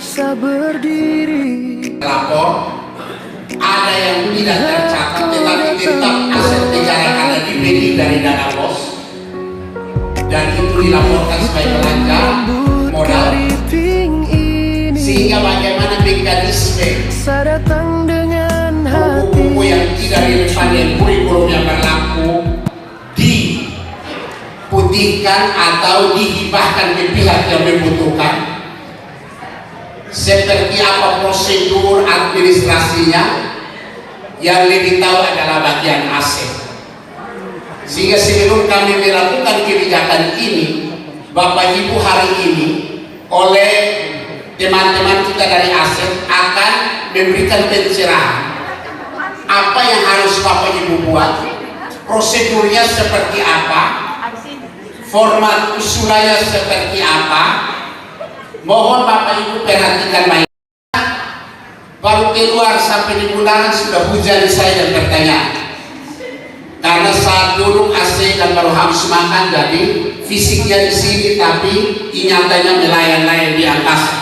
terpaksa berdiri. Lapor ada yang tidak tercatat tetapi tetap aset negara karena dibeli dari dana bos dan itu dilaporkan sebagai belanja modal, sehingga bagaimana mekanisme buku-buku yang tidak relevan dengan kurikulum yang berlaku diputihkan atau dihibahkan ke pihak yang membutuhkan, seperti apa prosedur administrasinya. Yang lebih tahu adalah bagian aset. Sehingga sebelum kami melakukan kebijakan ini, Bapak Ibu hari ini oleh teman-teman kita dari aset akan memberikan pencerahan apa yang harus Bapak Ibu buat, prosedurnya seperti apa, format usulannya seperti apa. Mohon Bapak Ibu perhatikan baik. Baru keluar sampai di undangan sudah hujan saya dan bertanya, karena saat duduk AC dan baru habis makan, jadi fisiknya di sini tapi ingatannya melayang-layang di angkasa.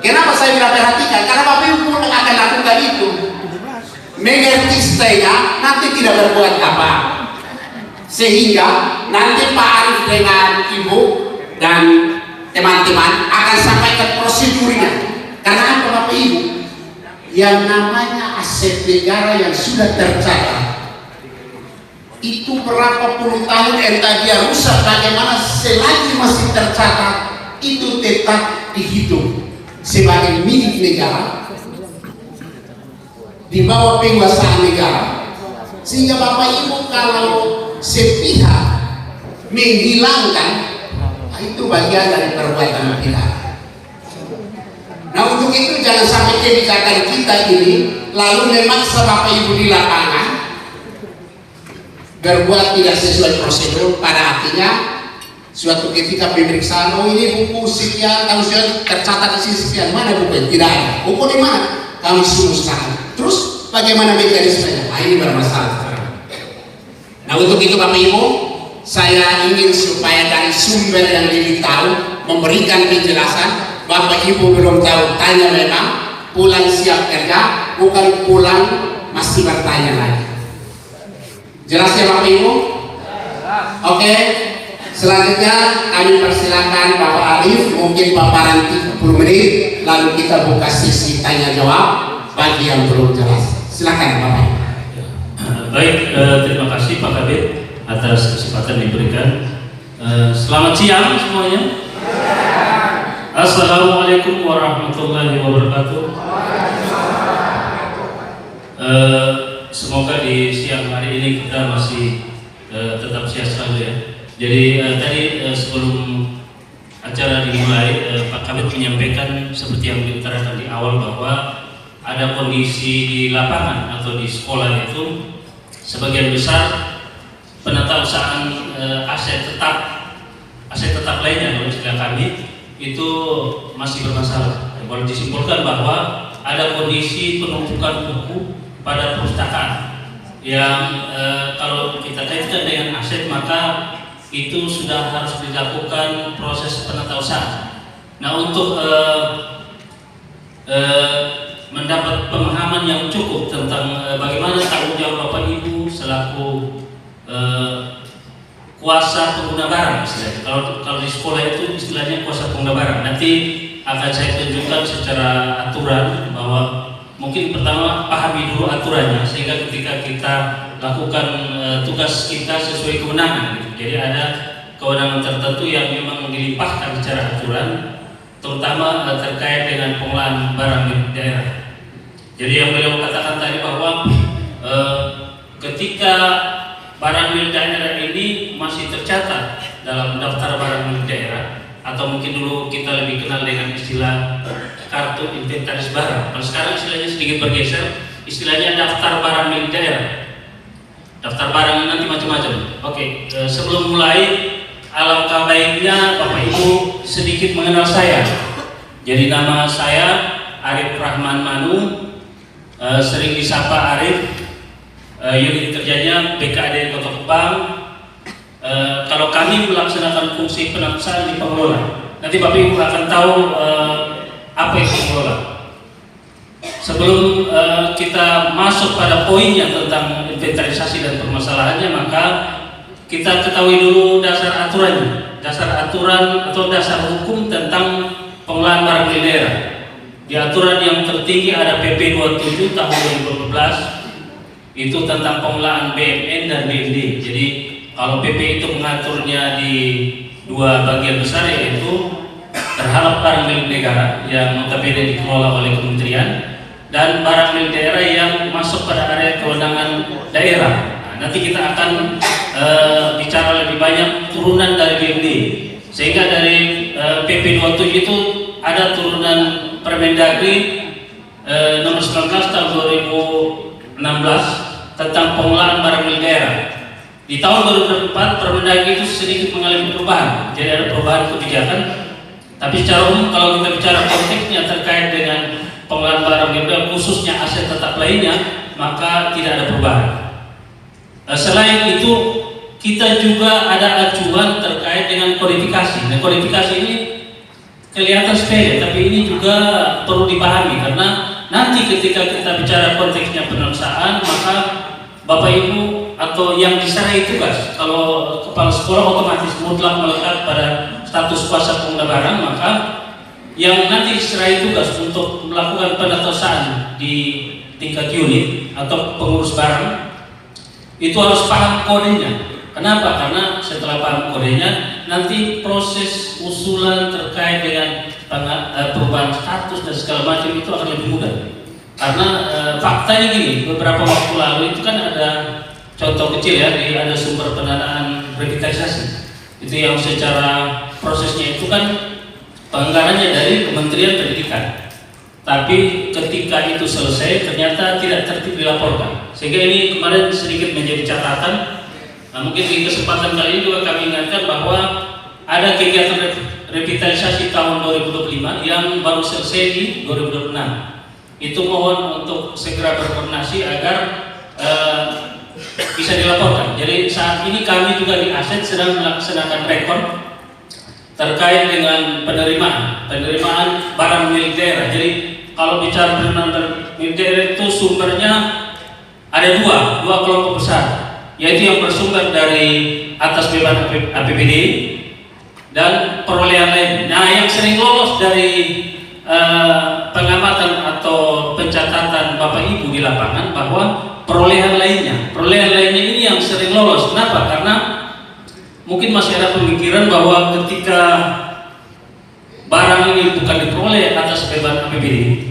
Kenapa saya bilang perhatikan? Karena Bapak Ibu akan lakukan itu, mengerti setengah, nanti tidak berbuat apa, sehingga nanti Pak Arif dengan Ibu dan teman-teman akan sampaikan prosedurnya. Karena apa Bapak Ibu? Yang namanya aset negara yang sudah tercatat itu berapa puluh tahun entah dia rusak bagaimana, selagi masih tercatat itu tetap dihitung sebagai milik negara di bawah penguasaan negara. Sehingga Bapak Ibu kalau sepihak menghilangkan, itu bagian dari perbuatan kita. Nah untuk itu jangan sampai kebijakan kita ini lalu memaksa Bapak Ibu di lapangan berbuat tidak sesuai prosedur. Pada artinya suatu ketika pemeriksaan, oh ini buku sekian, tahun sekian tercatat di sini sekian, mana buku? Tidak ada. Buku di mana? Kami suruh sekarang. Terus bagaimana mekanismenya? Nah ini bermasalah. Nah untuk itu Bapak Ibu, saya ingin supaya dari sumber yang lebih tahu memberikan penjelasan. Bapak Ibu belum tahu, tanya memang, pulang siap kerja, bukan pulang masih bertanya lagi. Jelas ya Bapak Ibu? Oke. Selanjutnya kami persilakan Bapak Arif, mungkin paparan 30 menit, lalu kita buka sesi tanya jawab bagi yang belum jelas. Silakan Bapak. Baik, terima kasih Pak Kabit atas kesempatan diberikan. Selamat siang semuanya. Assalamualaikum warahmatullahi wabarakatuh. Semoga di siang hari ini kita masih tetap sehat selalu ya. Jadi tadi sebelum acara dimulai, Pak Kabit menyampaikan seperti yang diutarakan di awal bahwa ada kondisi di lapangan atau di sekolah itu sebagian besar penatausahaan aset tetap lainnya menurut istilah kami itu masih bermasalah. Boleh disimpulkan bahwa ada kondisi penumpukan buku pada perpustakaan yang kalau kita kaitkan dengan aset maka itu sudah harus dilakukan proses penatausahaan. Nah untuk mendapat pemahaman yang cukup tentang bagaimana tanggung jawab Bapak Ibu selaku kuasa pengguna barang istilahnya. Kalau di sekolah itu istilahnya kuasa pengguna barang. Nanti akan saya tunjukkan secara aturan bahwa mungkin pertama pahami dulu aturannya sehingga ketika kita lakukan tugas kita sesuai kewenangan. Jadi ada kewenangan tertentu yang memang dilimpahkan secara aturan, terutama terkait dengan pengelolaan barang di daerah. Jadi yang beliau katakan tadi bahwa ketika barang milik daerah ini masih tercatat dalam daftar barang milik daerah, atau mungkin dulu kita lebih kenal dengan istilah kartu inventaris barang. Kalau sekarang istilahnya sedikit bergeser, istilahnya daftar barang milik daerah. Daftar barang nanti macam-macam. Oke, sebelum mulai, alangkah baiknya Bapak Ibu sedikit mengenal saya. Jadi nama saya Arif Rahman Manu, sering disapa Arif. Unit kerjanya BKD Kota Kupang. Kalau kami melaksanakan fungsi penatasan di pengelola. nanti Bapak Ibu akan tahu apa itu pengelola. Sebelum kita masuk pada poinnya tentang inventarisasi dan permasalahannya, maka kita ketahui dulu dasar aturannya, dasar aturan atau dasar hukum tentang pengelolaan barang milik daerah. Di aturan yang tertinggi ada PP 27 tahun 2012, itu tentang pengelolaan BMN dan BMD. Jadi kalau PP itu mengaturnya di dua bagian besar, yaitu terhadap barang milik negara yang notabene dikelola oleh kementerian dan barang milik daerah yang masuk pada area kewenangan daerah. Nah, nanti kita akan bicara lebih banyak turunan dari BMD, sehingga dari PP 27 itu ada turunan Permendagri nomor 19 tahun 2016 tentang pengelolaan barang milik daerah. Di tahun 2004 Permendagri itu sedikit mengalami perubahan, jadi ada perubahan kebijakan. Tapi secara umum kalau kita bicara konteksnya terkait dengan pengelolaan barang milik daerah, khususnya aset tetap lainnya, maka tidak ada perubahan. Selain itu, kita juga ada acuan terkait dengan kodifikasi. Nah, kodifikasi ini kelihatan sepele, tapi ini juga perlu dipahami, karena nanti ketika kita bicara konteksnya penaksaan, maka Bapak Ibu atau yang diserai tugas, kalau kepala sekolah otomatis mutlak melekat pada status kuasa pengguna barang, maka yang nanti diserai tugas untuk melakukan penatasan di tingkat unit atau pengurus barang itu harus paham kodenya. Kenapa? Karena setelah paham kodenya, nanti proses usulan terkait dengan perubahan status dan segala macam itu akan lebih mudah. Karena faktanya gini, beberapa waktu lalu itu kan ada contoh kecil ya, ada sumber pendanaan revitalisasi. Itu yang secara prosesnya itu kan penganggarannya dari Kementerian Pendidikan. Tapi ketika itu selesai ternyata tidak tertib dilaporkan. Sehingga ini kemarin sedikit menjadi catatan. Nah, mungkin di kesempatan kali ini juga kami ingatkan bahwa ada kegiatan revitalisasi tahun 2025 yang baru selesai di 2026. Itu mohon untuk segera berkoordinasi agar bisa dilaporkan. Jadi saat ini kami juga di Aset sedang melaksanakan rekor terkait dengan penerimaan barang milik daerah. Jadi kalau bicara penerimaan milik daerah itu sumbernya ada dua kelompok besar, yaitu yang bersumber dari atas beban APBD dan perolehan lain. Nah, yang sering lolos dari pengamatan atau pencatatan Bapak Ibu di lapangan bahwa perolehan lainnya ini yang sering lolos. Kenapa? Karena mungkin masih ada pemikiran bahwa ketika barang ini bukan diperoleh atas beban APBD,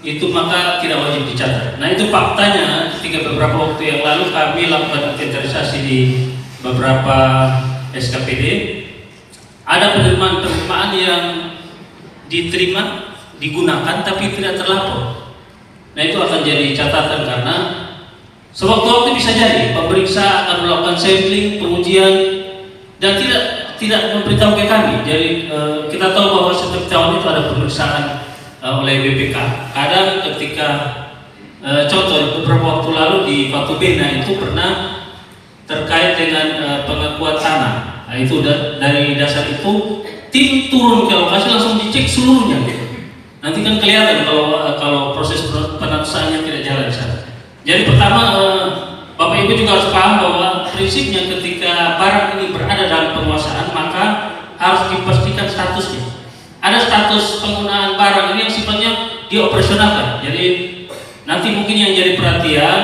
itu maka tidak wajib dicatat. Nah, itu faktanya ketika beberapa waktu yang lalu kami lakukan inventarisasi di beberapa SKPD, ada penerimaan yang diterima, digunakan tapi tidak terlapor. Nah, itu akan jadi catatan karena sewaktu-waktu bisa jadi pemeriksa akan melakukan sampling, pengujian dan tidak memberitahu ke kami. Jadi kita tahu bahwa setiap tahun itu ada pemeriksaan oleh BPK. Kadang ketika contoh beberapa waktu lalu di Batu Bena itu pernah terkait dengan pengakuan tanah. Nah, itu dari dasar itu tim turun ke lokasi langsung dicek seluruhnya. Nanti kan kelihatan kalau proses penatasannya tidak jalan di sana. Jadi pertama Bapak Ibu juga harus paham bahwa prinsipnya ketika barang ini berada dalam penguasaan maka harus dipastikan statusnya. Ada status penggunaan barang ini yang sifatnya dioperasionalkan. Jadi nanti mungkin yang jadi perhatian,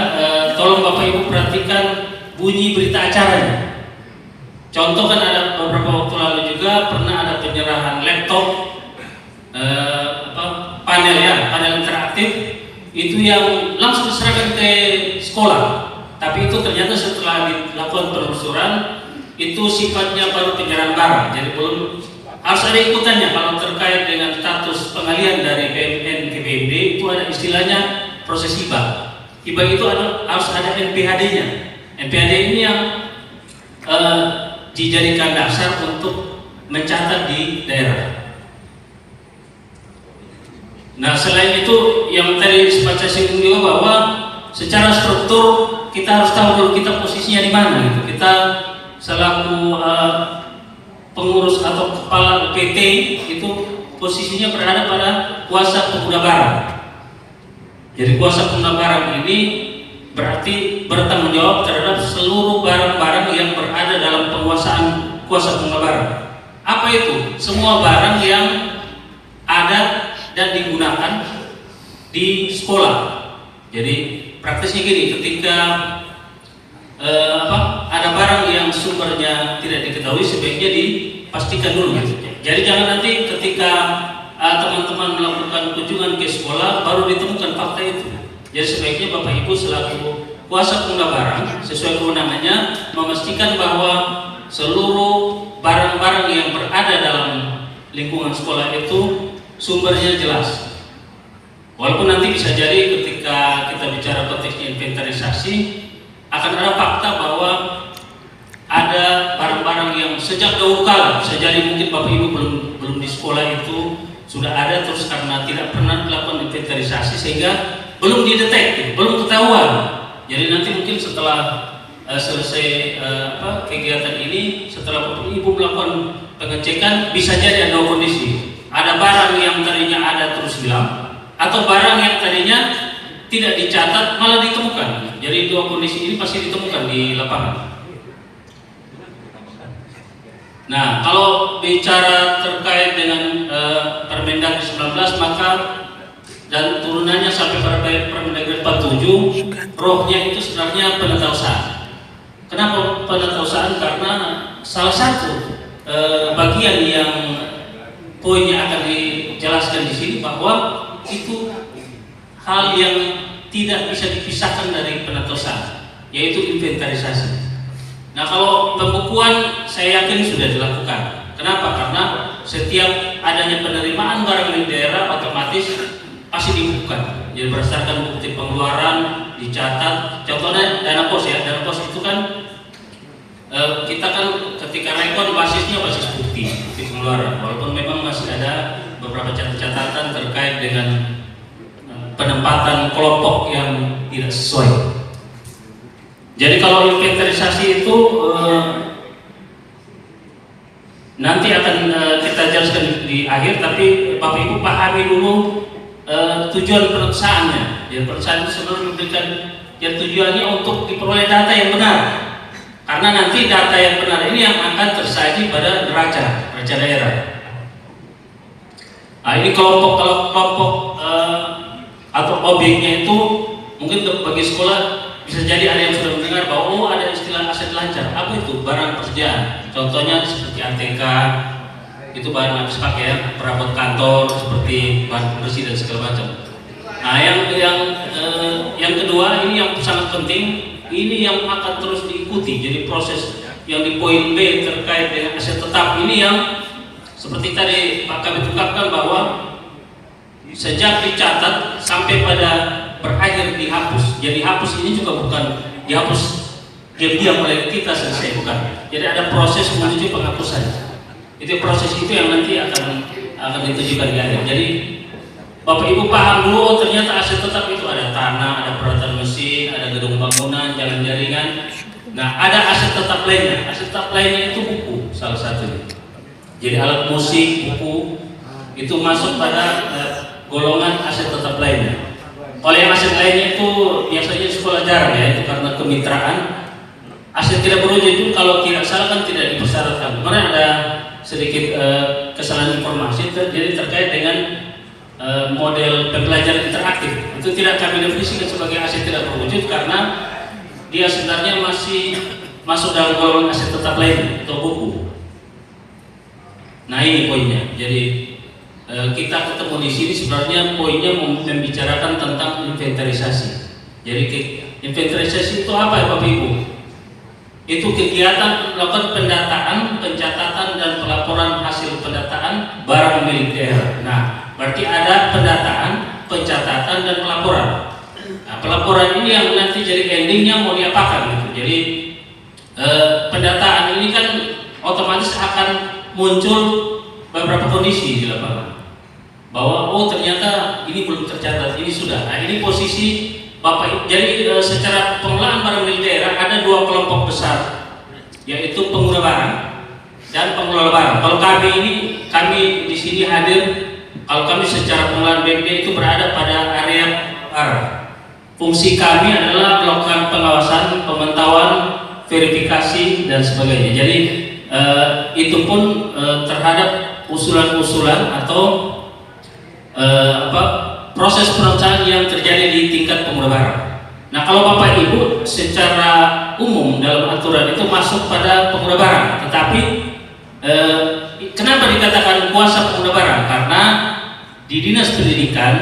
tolong Bapak Ibu perhatikan bunyi berita acaranya. Contoh kan ada beberapa waktu lalu juga pernah ada penyerahan laptop, panel interaktif itu yang langsung diserahkan ke sekolah. Tapi itu ternyata setelah dilakukan penelusuran itu sifatnya baru penyerahan barang, jadi belum harus ada ikutannya. Kalau terkait dengan status pengalihan dari BMN ke BMD itu ada istilahnya proses hibah. Hibah itu harus ada NPHD-nya. NPHD ini yang dijadikan dasar untuk mencatat di daerah. Nah, selain itu yang tadi sempat saya singgung juga bahwa secara struktur kita harus tahu dulu kita posisinya di mana gitu. Kita selaku pengurus atau kepala PT itu posisinya berada pada kuasa pengguna barang. Jadi kuasa pengguna barang ini berarti bertanggung jawab terhadap seluruh barang-barang yang berada dalam penguasaan kuasa pengguna barang. Apa itu? Semua barang yang ada dan digunakan di sekolah. Jadi praktisnya gini, ketika ada barang yang sumbernya tidak diketahui, sebaiknya dipastikan dulu. Jadi jangan nanti ketika teman-teman melakukan kunjungan ke sekolah baru ditemukan fakta itu. Jadi sebaiknya Bapak Ibu selaku kuasa pengguna barang sesuai kewenangannya memastikan bahwa seluruh barang-barang yang berada dalam lingkungan sekolah itu sumbernya jelas. Walaupun nanti bisa jadi ketika kita bicara konteksnya inventarisasi akan ada fakta bahwa ada barang-barang yang sejak dahulu kala, bisa jadi mungkin Bapak Ibu belum di sekolah itu sudah ada, terus karena tidak pernah dilakukan inventarisasi sehingga belum didetek, belum ketahuan. Jadi nanti mungkin setelah selesai kegiatan ini, setelah Bapak Ibu melakukan pengecekan, bisa jadi ada dua kondisi. Ada barang yang tadinya ada terus hilang, atau barang yang tadinya tidak dicatat malah ditemukan. Jadi dua kondisi ini pasti ditemukan di lapangan. Nah, kalau bicara terkait dengan Permendagri 19, maka dan turunannya sampai pada Permendagri 47, rohnya itu sebenarnya penetausahaan. Kenapa penetausahaan? Karena salah satu bagian yang poinnya akan dijelaskan di sini bahwa itu hal yang tidak bisa dipisahkan dari penetausahaan, yaitu inventarisasi. Nah, kalau pembukuan saya yakin sudah dilakukan. Kenapa? Karena setiap adanya penerimaan barang milik daerah otomatis pasti dibukukan. Jadi berdasarkan bukti pengeluaran dicatat. Contohnya dana pos ya, dana pos itu kan kita kan ketika rekon basisnya basis bukti pengeluaran. Walaupun memang masih ada beberapa catatan terkait dengan penempatan kelompok yang tidak sesuai. Jadi kalau inventarisasi itu nanti akan kita jelaskan di akhir, tapi Bapak Ibu pahami dulu tujuan penetausaannya. Jadi penetausaaan itu sebenarnya memberikan tujuannya untuk diperoleh data yang benar. Karena nanti data yang benar ini yang akan tersaji pada neraca daerah. Nah, ini kelompok atau objeknya itu mungkin bagi sekolah bisa jadi ada yang sudah mendengar bahwa ada istilah aset lancar. Apa itu? Barang pekerjaan. Contohnya seperti ATK, itu bahan habis pakai ya, perabot kantor seperti bahan pembersih dan segala macam. Nah, yang kedua ini yang sangat penting, ini yang akan terus diikuti. Jadi proses yang di poin B terkait dengan aset tetap ini yang seperti tadi Pak Kabit ungkapkan bahwa sejak dicatat sampai pada berakhir dihapus. Jadi hapus ini juga bukan dihapus diam-diam oleh kita selesai, bukan. Jadi ada proses menuju penghapusan. Itu proses itu yang nanti akan ditujukan di akhir. Jadi Bapak Ibu paham dulu, ternyata aset tetap itu ada tanah, ada peralatan mesin, ada gedung bangunan, jalan jaringan. Nah, ada aset tetap lainnya. Aset tetap lainnya itu buku salah satunya. Jadi alat musik, buku itu masuk pada golongan aset tetap lainnya. Oleh yang aset lainnya itu biasanya sekolah jarang ya, itu karena kemitraan. Aset tidak berwujud itu kalau tidak salah kan tidak dipersyaratkan. Kemarin ada sedikit kesalahan informasi jadi terkait dengan model pembelajaran interaktif. Itu tidak kami definisikan sebagai aset tidak berwujud karena dia sebenarnya masih masuk dalam golongan aset tetap lain atau buku. Nah, ini poinnya. Jadi kita ketemu di sini sebenarnya poinnya membicarakan tentang inventarisasi. Jadi inventarisasi itu apa ya Bapak Ibu? Itu kegiatan melakukan pendataan, pencatatan dan pelaporan hasil pendataan barang milik daerah. Nah, berarti ada pendataan, pencatatan dan pelaporan. Nah, pelaporan ini yang nanti jadi endingnya mau diapakan gitu. Jadi pendataan ini kan otomatis akan muncul beberapa kondisi di lapangan. Bahwa ternyata ini belum tercatat, ini sudah. Nah, ini posisi Bapak. Jadi secara pengelolaan barang milik daerah ada dua kelompok besar, yaitu pengguna barang dan pengelola barang. Kalau kami di sini hadir, kalau kami secara pengelolaan BMD itu berada pada area barang. Fungsi kami adalah melakukan pengawasan, pemantauan, verifikasi dan sebagainya. Jadi itu pun terhadap usulan-usulan atau proses perencanaan yang terjadi di tingkat pengelola barang. Nah, kalau Bapak Ibu secara umum dalam aturan itu masuk pada pengelola barang, tetapi kenapa dikatakan kuasa pengelola barang? Karena di Dinas Pendidikan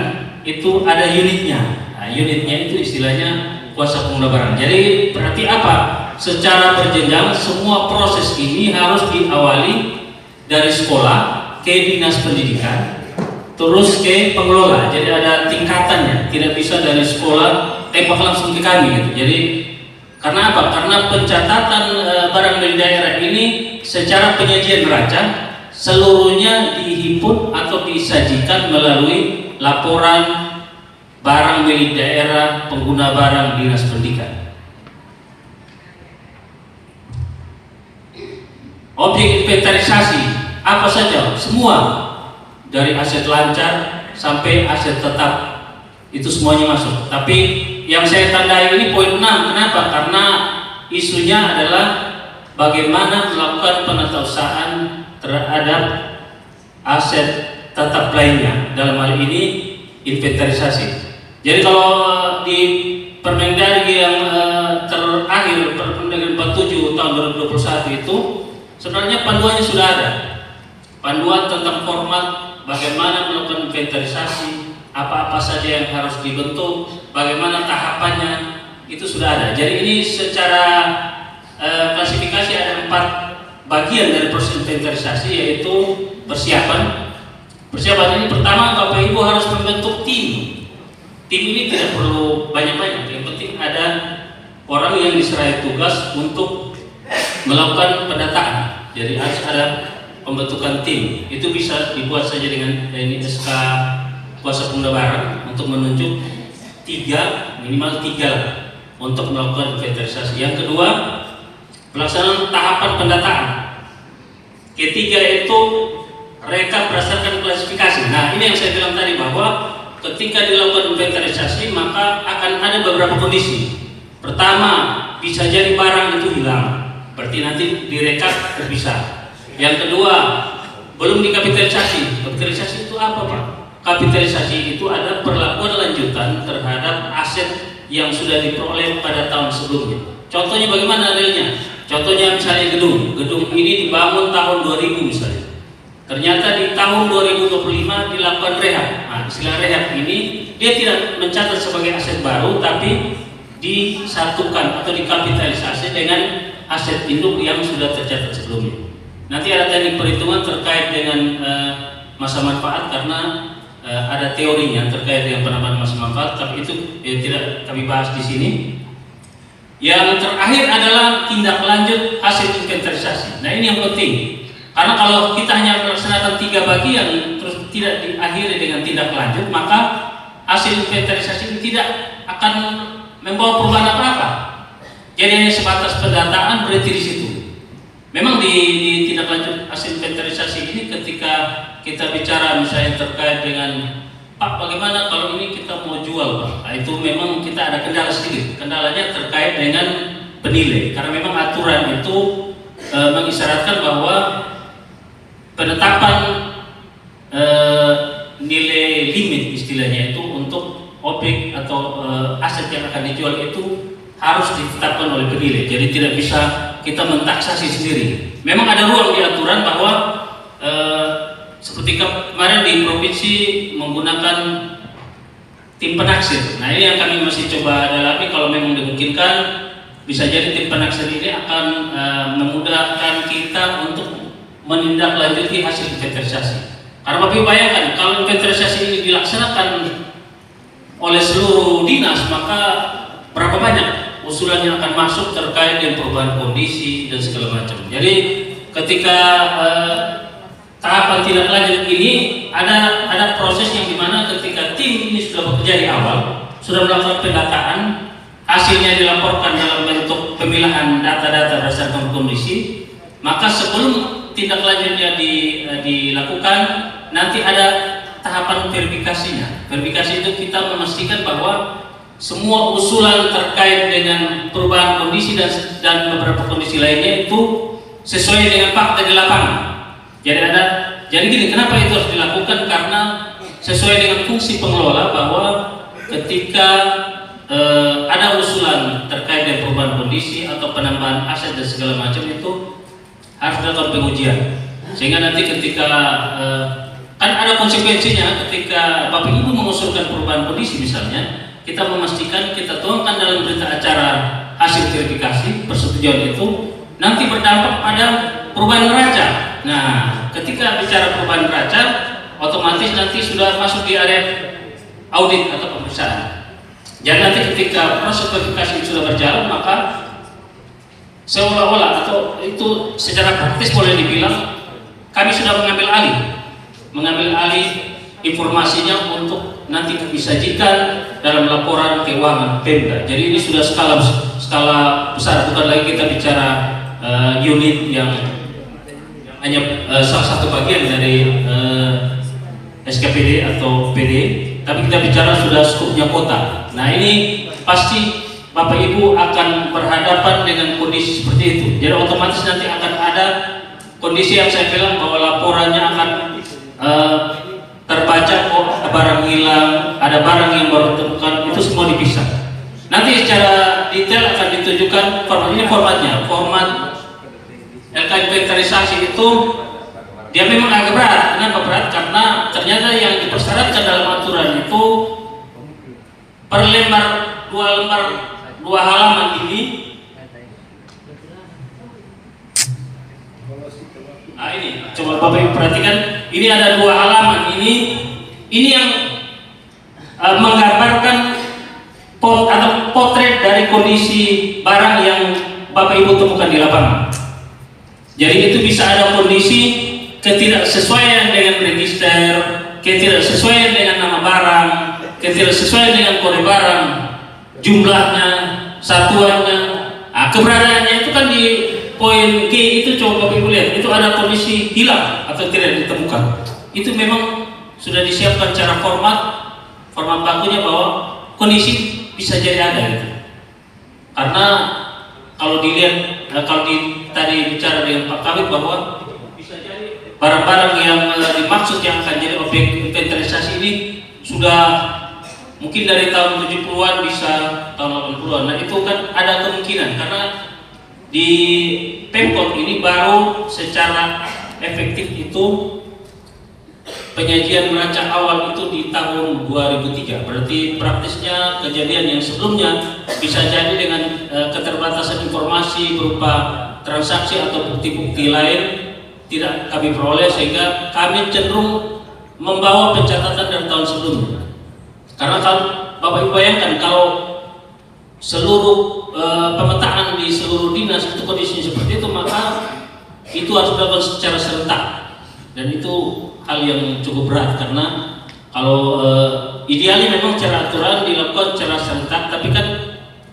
itu ada unitnya. Nah, unitnya itu istilahnya kuasa pengelola barang. Jadi berarti apa? Secara berjenjang semua proses ini harus diawali dari sekolah ke Dinas Pendidikan terus ke pengelola. Jadi ada tingkatannya, tidak bisa dari sekolah tembak langsung ke kami gitu. Jadi karena apa? Karena pencatatan barang milik daerah ini secara penyajian neraca seluruhnya dihimpun atau disajikan melalui laporan barang milik daerah pengguna barang Dinas Pendidikan. Objek inventarisasi apa saja? Semua, dari aset lancar sampai aset tetap, itu semuanya masuk. Tapi yang saya tandai ini poin 6. Kenapa? Karena isunya adalah bagaimana melakukan penatausahaan terhadap aset tetap lainnya, dalam hal ini inventarisasi. Jadi kalau di Permendagri yang terakhir, Permendagri 47 tahun 2021 itu sebenarnya panduannya sudah ada. Panduan tentang format bagaimana melakukan inventarisasi, apa-apa saja yang harus dibentuk, bagaimana tahapannya, itu sudah ada. Jadi ini secara klasifikasi ada 4 bagian dari proses inventarisasi, yaitu persiapan. Persiapan ini pertama, Bapak Ibu harus membentuk tim. Tim ini tidak perlu banyak-banyak, yang penting ada orang yang diserahi tugas untuk melakukan pendataan. Jadi harus ada pembentukan tim. Itu bisa dibuat saja dengan ini SK kuasa pengguna barang untuk menunjuk minimal 3 untuk melakukan inventarisasi. Yang kedua, pelaksanaan tahapan pendataan. Ketiga itu rekap berdasarkan klasifikasi. Nah, ini yang saya bilang tadi, bahwa ketika dilakukan inventarisasi maka akan ada beberapa kondisi. Pertama, bisa jadi barang itu hilang, berarti nanti direkap terpisah. Yang kedua, belum dikapitalisasi. Kapitalisasi itu apa, Pak? Kapitalisasi itu ada perlakuan lanjutan terhadap aset yang sudah diperoleh pada tahun sebelumnya. Contohnya bagaimana realnya? Contohnya misalnya gedung ini dibangun tahun 2000 misalnya. Ternyata di tahun 2025 dilakukan rehab. Nah, istilah rehab ini dia tidak mencatat sebagai aset baru, tapi disatukan atau dikapitalisasi dengan aset induk yang sudah tercatat sebelumnya. Nanti ada teknik perhitungan terkait dengan masa manfaat, karena ada teorinya terkait dengan penambahan masa manfaat, tapi itu tidak kami bahas di sini. Yang terakhir adalah tindak lanjut hasil inventarisasi. Nah, ini yang penting. Karena kalau kita hanya melaksanakan 3 bagian terus tidak diakhiri dengan tindak lanjut, maka hasil inventarisasi itu tidak akan membawa perubahan apa-apa. Jadi hanya sebatas pendataan, berhenti di situ. Memang di tindak lanjut hasil inventarisasi ini, ketika kita bicara misalnya terkait dengan Pak, bagaimana kalau ini kita mau jual, Pak? Nah, itu memang kita ada kendala sedikit. Kendalanya terkait dengan penilai, karena memang aturan itu mengisyaratkan bahwa penetapan nilai limit istilahnya itu untuk objek atau aset yang akan dijual itu harus ditetapkan oleh penilai. Jadi tidak bisa kita mentaksasi sendiri. Memang ada ruang di aturan bahwa seperti kemarin di provinsi menggunakan tim penaksir. Nah, ini yang kami masih coba dalami. Kalau memang dimungkinkan, bisa jadi tim penaksir ini akan memudahkan kita untuk menindaklanjuti hasil inventarisasi. Karena Bapak Ibu bayangkan, kalau inventarisasi ini dilaksanakan oleh seluruh dinas, maka berapa banyak usulan yang akan masuk terkait dengan perubahan kondisi dan segala macam. Jadi ketika tahapan tindak lanjut ini ada proses yang dimana ketika tim ini sudah bekerja di awal, sudah melakukan pendataan, hasilnya dilaporkan dalam bentuk pemilahan data-data berdasarkan kondisi, maka sebelum tindak lanjutnya dilakukan, nanti ada tahapan verifikasinya. Verifikasi itu kita memastikan bahwa semua usulan terkait dengan perubahan kondisi dan beberapa kondisi lainnya itu sesuai dengan fakta di lapangan. Jadi gini, kenapa itu harus dilakukan? Karena sesuai dengan fungsi pengelola bahwa ketika ada usulan terkait dengan perubahan kondisi atau penambahan aset dan segala macam itu harus dilakukan pengujian, sehingga nanti ketika kan ada konsekuensinya ketika Bapak Ibu mengusulkan perubahan kondisi misalnya, kita memastikan kita tuangkan dalam berita acara hasil verifikasi persetujuan itu nanti berdampak pada perubahan neraca. Nah, ketika bicara perubahan neraca, otomatis nanti sudah masuk di area audit atau pemeriksaan. Jadi nanti ketika proses verifikasi sudah berjalan, maka seolah-olah atau itu secara praktis boleh dibilang kami sudah mengambil alih informasinya untuk nanti disajikan dalam laporan keuangan Pemda. Jadi ini sudah skala besar, bukan lagi kita bicara unit yang hanya salah satu bagian dari SKPD atau PD, tapi kita bicara sudah skupnya kota. Nah, ini pasti Bapak Ibu akan berhadapan dengan kondisi seperti itu. Jadi otomatis nanti akan ada kondisi yang saya bilang bahwa laporannya akan terbaca, kok ada barang hilang, ada barang yang baru ditemukan, itu semua dipisah. Nanti secara detail akan ditunjukkan formatnya. Format LK inventarisasi itu dia memang agak berat. Kenapa berat? Karena ternyata yang dipersyaratkan dalam aturan itu per lembar dua halaman ini. Nah, ini coba Bapak Ibu perhatikan, ini ada 2 halaman ini yang menggambarkan potret dari kondisi barang yang Bapak Ibu temukan di lapangan. Jadi itu bisa ada kondisi ketidaksesuaian dengan register, ketidaksesuaian dengan nama barang, ketidaksesuaian dengan kode barang, jumlahnya, satuannya, keberadaannya itu kan di poin G itu. Coba Bapak Ibu lihat, itu ada kondisi hilang atau tidak ditemukan. Itu memang sudah disiapkan cara format bakunya bahwa kondisi bisa jadi ada gitu. Karena kalau dilihat, tadi bicara dengan Pak Kabit bahwa bisa jadi barang-barang yang dimaksud yang akan jadi objek inventarisasi ini sudah mungkin dari tahun 70-an bisa tahun 80-an. Nah, itu kan ada kemungkinan karena di Pemkot ini baru secara efektif itu penyajian neraca awal itu di tahun 2003. Berarti praktisnya kejadian yang sebelumnya bisa jadi dengan keterbatasan informasi berupa transaksi atau bukti-bukti lain tidak kami peroleh, sehingga kami cenderung membawa pencatatan dari tahun sebelumnya. Karena kalau Bapak Ibu bayangkan kalau seluruh pemetaan di seluruh dinas itu kondisinya seperti itu, maka itu harus dilakukan secara serentak, dan itu hal yang cukup berat. Karena kalau idealnya memang secara aturan dilakukan secara serentak, tapi kan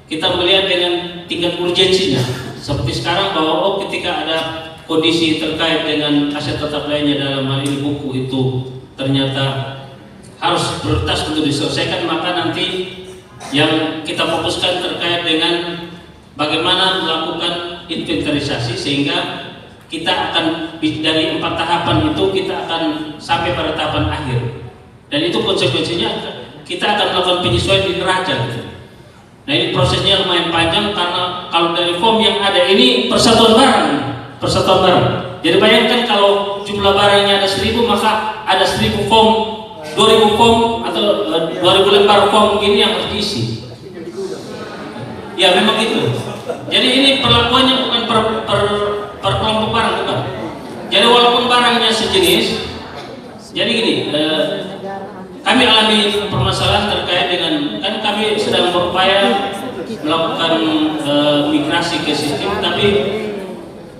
kita melihat dengan tingkat urgensinya seperti sekarang bahwa ketika ada kondisi terkait dengan aset tetap lainnya, dalam hal ini buku, itu ternyata harus prioritas untuk diselesaikan, maka nanti yang kita fokuskan terkait dengan bagaimana melakukan inventarisasi sehingga kita akan dari 4 tahapan itu kita akan sampai pada tahapan akhir, dan itu konsekuensinya kita akan melakukan penyesuaian di neraca gitu. Nah, ini prosesnya lumayan panjang karena kalau dari form yang ada ini persatuan barang. Jadi bayangkan kalau jumlah barangnya ada 1000, maka ada 1000 form, 2000 form atau 2000 lembar form gini yang harus diisi. Ya memang gitu. Jadi ini perlakuannya bukan per kelompok barang, bukan. Jadi walaupun barangnya sejenis, jadi gini, kami alami permasalahan terkait dengan, kan kami sedang berupaya melakukan migrasi ke sistem, tapi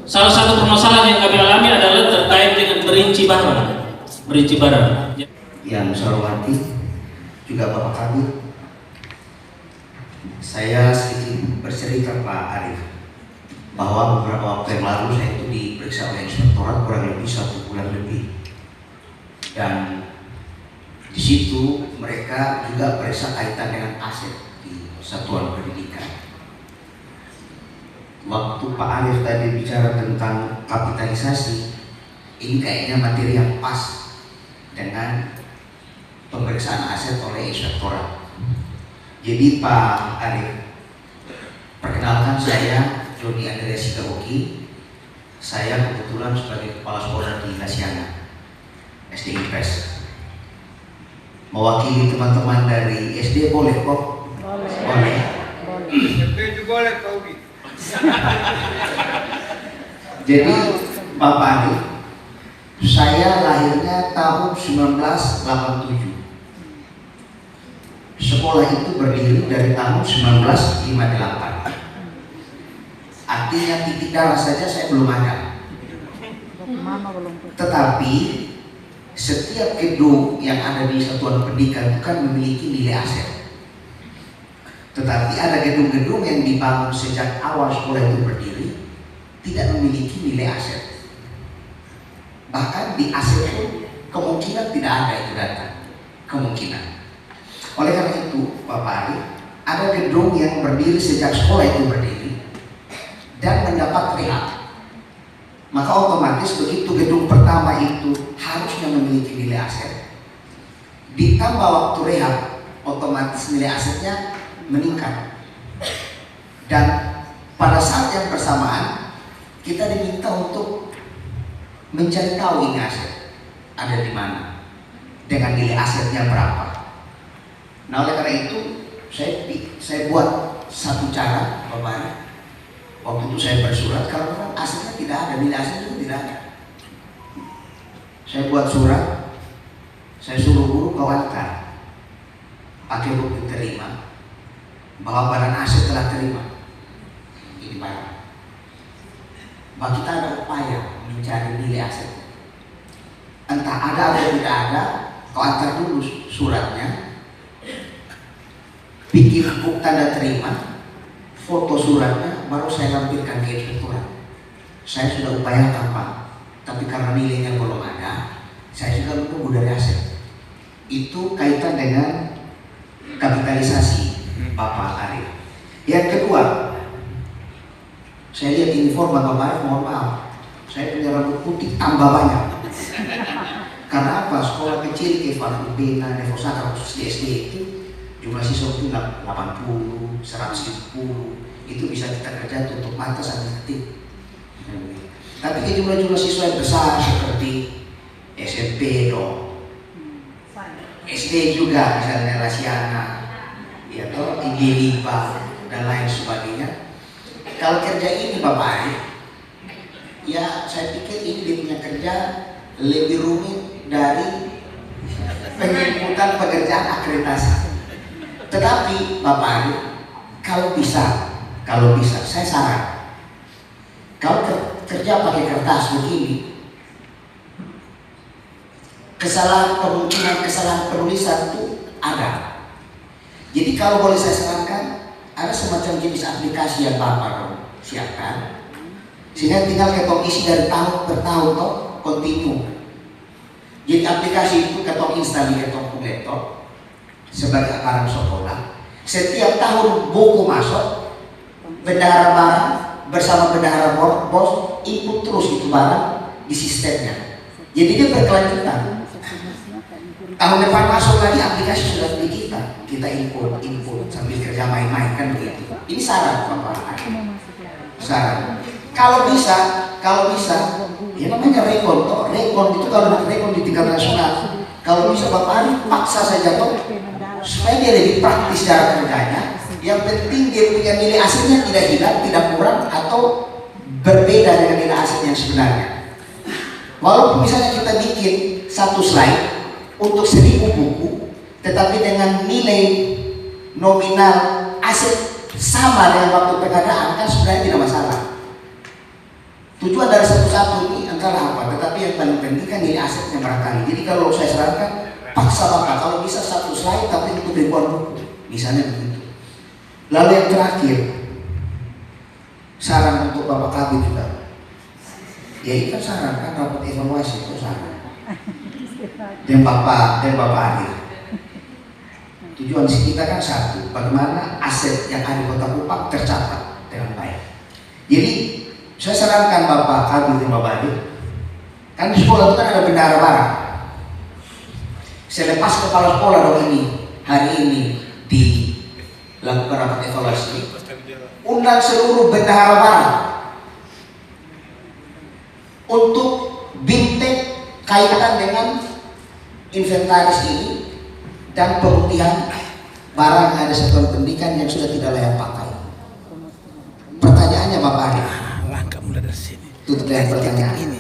salah satu permasalahan yang kami alami adalah terkait dengan berinci barang. Yang saya hormati juga Bapak Kabit, saya sedikit bercerita Pak Arif. bahwa beberapa waktu yang lalu saya itu diperiksa oleh inspektorat kurang lebih 1 bulan lebih, dan di situ mereka juga periksa kaitan dengan aset di satuan pendidikan. Waktu Pak Arif tadi bicara tentang kapitalisasi, ini kayaknya materi yang pas dengan pemeriksaan aset oleh inspektorat. Jadi Pak Arif, perkenalkan saya Joni Andreas Sigawoki. Saya kebetulan sebagai kepala sekolah di Lasiana SD Impres. Mewakili teman-teman dari SD boleh kok? Boleh. SMP juga boleh Pak Ugi. Jadi Bapak Arif, saya lahirnya tahun 1987. Sekolah itu berdiri dari tahun 1958. Artinya titik darah saja saya belum ada. Tetapi setiap gedung yang ada di satuan pendidikan itu kan memiliki nilai aset. Tetapi ada gedung-gedung yang dibangun sejak awal sekolah itu berdiri tidak memiliki nilai aset. Bahkan di aset pun kemungkinan tidak ada itu data. Kemungkinan. Oleh karena itu, Bapak Arif, ada gedung yang berdiri sejak sekolah itu berdiri dan mendapat rehab. Maka otomatis begitu gedung pertama itu harusnya memiliki nilai aset. Ditambah waktu rehab, otomatis nilai asetnya meningkat. Dan pada saat yang bersamaan kita diminta untuk mencari tahu ini aset ada di mana, dengan nilai asetnya berapa. Nah, oleh karena itu saya buat satu cara, Bapak. Waktu itu saya bersurat, kalau memang asetnya tidak ada, nilai asetnya itu tidak ada. Saya buat surat, saya suruh guru kawankan pakai bukti terima bahwa barang aset telah terima. Ini barang. Bahwa kita ada upaya mencari nilai aset. Entah ada atau tidak ada, kau antar dulu suratnya, bikin bukti tanda terima, foto suratnya, baru saya lampirkan ke inspektorat. Saya sudah upayakan Pak, tapi karena nilainya belum ada, saya juga menunggu dari aset. Itu kaitan dengan kapitalisasi Bapak Arif. Yang kedua, saya lihat ini format Bapak Arif, mohon maaf, saya punya rambut putih tambah banyak. Karena apa? Sekolah kecil Kefal Ubena, Nevosaka khusus di SD itu jumlah siswa itu 80, 110, itu bisa kita kerja tutup mata sambil ketik. Tapi ke jumlah siswa yang besar seperti SMP dong, SD juga misalnya Lasiana, ya toh IG Lipa dan lain sebagainya. Kalau kerja ini Bapak Arif, ya saya pikir ini dia punya kerja lebih rumit dari penginputan pekerjaan akreditasi. Tetapi Bapak Arif, kalau bisa saya saran, kalau kerja pakai kertas begini, kemungkinan kesalahan penulisan itu ada. Jadi kalau boleh saya sarankan, ada semacam jenis aplikasi yang Bapak siapkan, sehingga tinggal ketong isi dari tahun per tahun toh kontinu. Jadi aplikasi itu ketong install di ketong laptop sebagai aparat sekolah. Setiap tahun buku masuk, bendahara barang bersama bendahara bos input terus itu barang di sistemnya. Jadi dia berkelanjutan. Tahun depan masuk lagi aplikasi sudah di kita input sambil kerja main-main kan begitu. Ini saran Bapak. Saran. Kalau bisa, ya namanya rekon itu kalau rekon di tingkat nasional. Kalau bisa Bapak Arif paksa saja toh, supaya dia lebih praktis cara kerjanya. Yang penting dia punya nilai asetnya tidak hilang, tidak kurang atau berbeda dengan nilai aset yang sebenarnya. Walaupun misalnya kita bikin satu slide untuk 1000 buku, tetapi dengan nilai nominal aset sama dengan waktu pengadaan, kan sebenarnya tidak masalah. Tujuan dari satu-satu ini antara apa? Tetapi yang paling penting kan nilai asetnya barangkali. Jadi kalau saya sarankan, paksa Bapak kalau bisa satu slide tapi untuk ribuan buku, misalnya begitu. Lalu yang terakhir, saran untuk Bapak Kabit juga. Ya itu kan saran kan rapat evaluasi itu saran. Dan Bapak Adir. Tujuan kita kan satu, bagaimana aset yang ada di Kota Kupang tercatat dengan baik. Jadi saya sarankan Bapak Kabit dan Bapak Adir, kan di sekolah itu kan ada bendahara barang. Selepas kepala sekolah dong ini hari ini dilakukan rapat evaluasi, undang seluruh bendahara barang untuk bintek kaitan dengan inventaris ini dan pemutihan barang ada satuan pendidikan yang sudah tidak layak pakai. Pertanyaannya Bapak Adir, tutup dengan pertanyaan ini.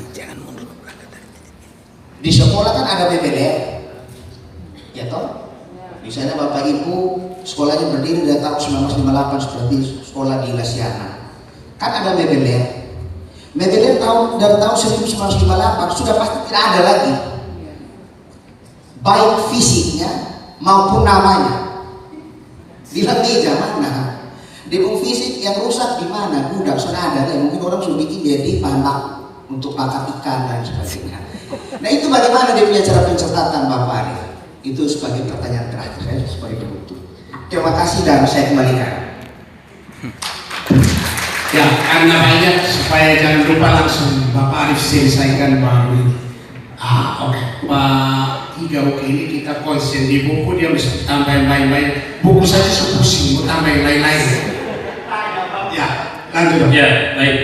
Di sekolah kan ada BBDR, ya toh? Misalnya Bapak Ibu sekolahnya berdiri dari tahun 1958 seperti sekolah di Lasiana, kan ada BBDR. BBDR dari tahun 1958 sudah pasti tidak ada lagi, baik fisiknya maupun namanya. Di meja mana? Di fisik yang rusak di mana? Gudang sudah ada, mungkin orang sudah bikin jadi bahan baku untuk makan ikan dan sebagainya. Nah itu bagaimana dia punya cara pencatatan Bapak Adir? Itu sebagai pertanyaan terakhir saya sebagai penutup. Terima kasih dan saya kembalikan. Ya, karena banyak supaya jangan lupa langsung Bapak Arif selesaikan baru ini. Oke. Pak Iga, oke, ini kita konsen di buku, dia bisa tambahin lain-lain. Buku saja sepusing, mau tambahin lain-lain. Ya, lanjut. Ya, baik.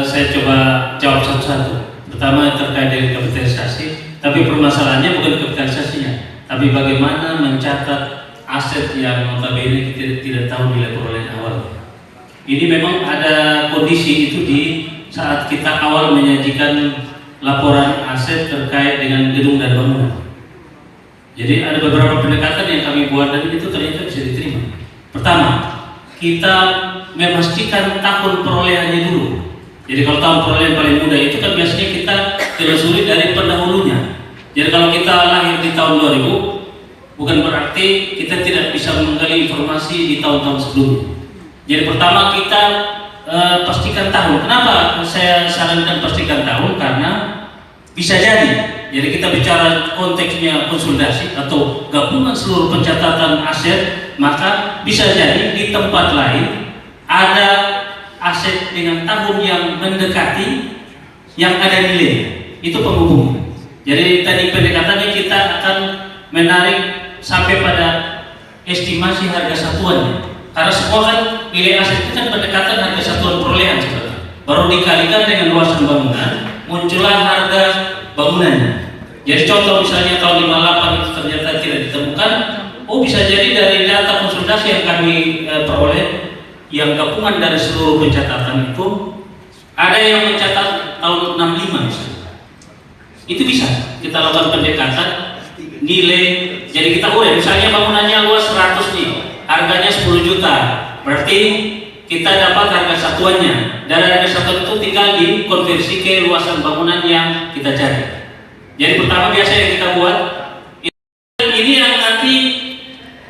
Saya coba jawab satu-satu. Pertama terkait dengan kapitalisasi, tapi permasalahannya bukan kapitalisasinya, tapi bagaimana mencatat aset yang notabene kita tidak tahu nilai perolehan awal. Ini memang ada kondisi itu di saat kita awal menyajikan laporan aset terkait dengan gedung dan bangunan. Jadi ada beberapa pendekatan yang kami buat dan itu ternyata bisa diterima. Pertama, kita memastikan tahun perolehannya dulu. Jadi kalau tahun perolehan paling muda itu kan biasanya kita telusuri dari pendahulunya. Jadi kalau kita lahir di tahun 2000, bukan berarti kita tidak bisa menggali informasi di tahun-tahun sebelumnya. Jadi pertama kita pastikan tahun. Kenapa saya sarankan pastikan tahun? Karena bisa jadi kita bicara konteksnya konsolidasi atau gabungan seluruh pencatatan aset, maka bisa jadi di tempat lain ada aset dengan tahun yang mendekati yang ada nilai. Itu penghubung. Jadi tadi pendekatannya kita akan menarik sampai pada estimasi harga satuannya. Karena semua kan nilai aset itu kan pendekatan harga satuan perolehan sebenarnya. Baru dikalikan dengan luasan bangunan, muncullah harga bangunannya. Jadi contoh misalnya tahun 58 itu ternyata tidak ditemukan, bisa jadi dari data konsolidasi yang kami peroleh, yang gabungan dari seluruh pencatatan itu, ada yang mencatat tahun 65 misalnya. Itu bisa kita lakukan pendekatan nilai. Jadi kita misalnya bangunannya luas 100 nih, harganya 10 juta, berarti kita dapat harga satuannya. Dari harga satuan itu tinggal dikonversi ke luasan bangunan yang kita cari. Jadi pertama biasa yang kita buat ini yang nanti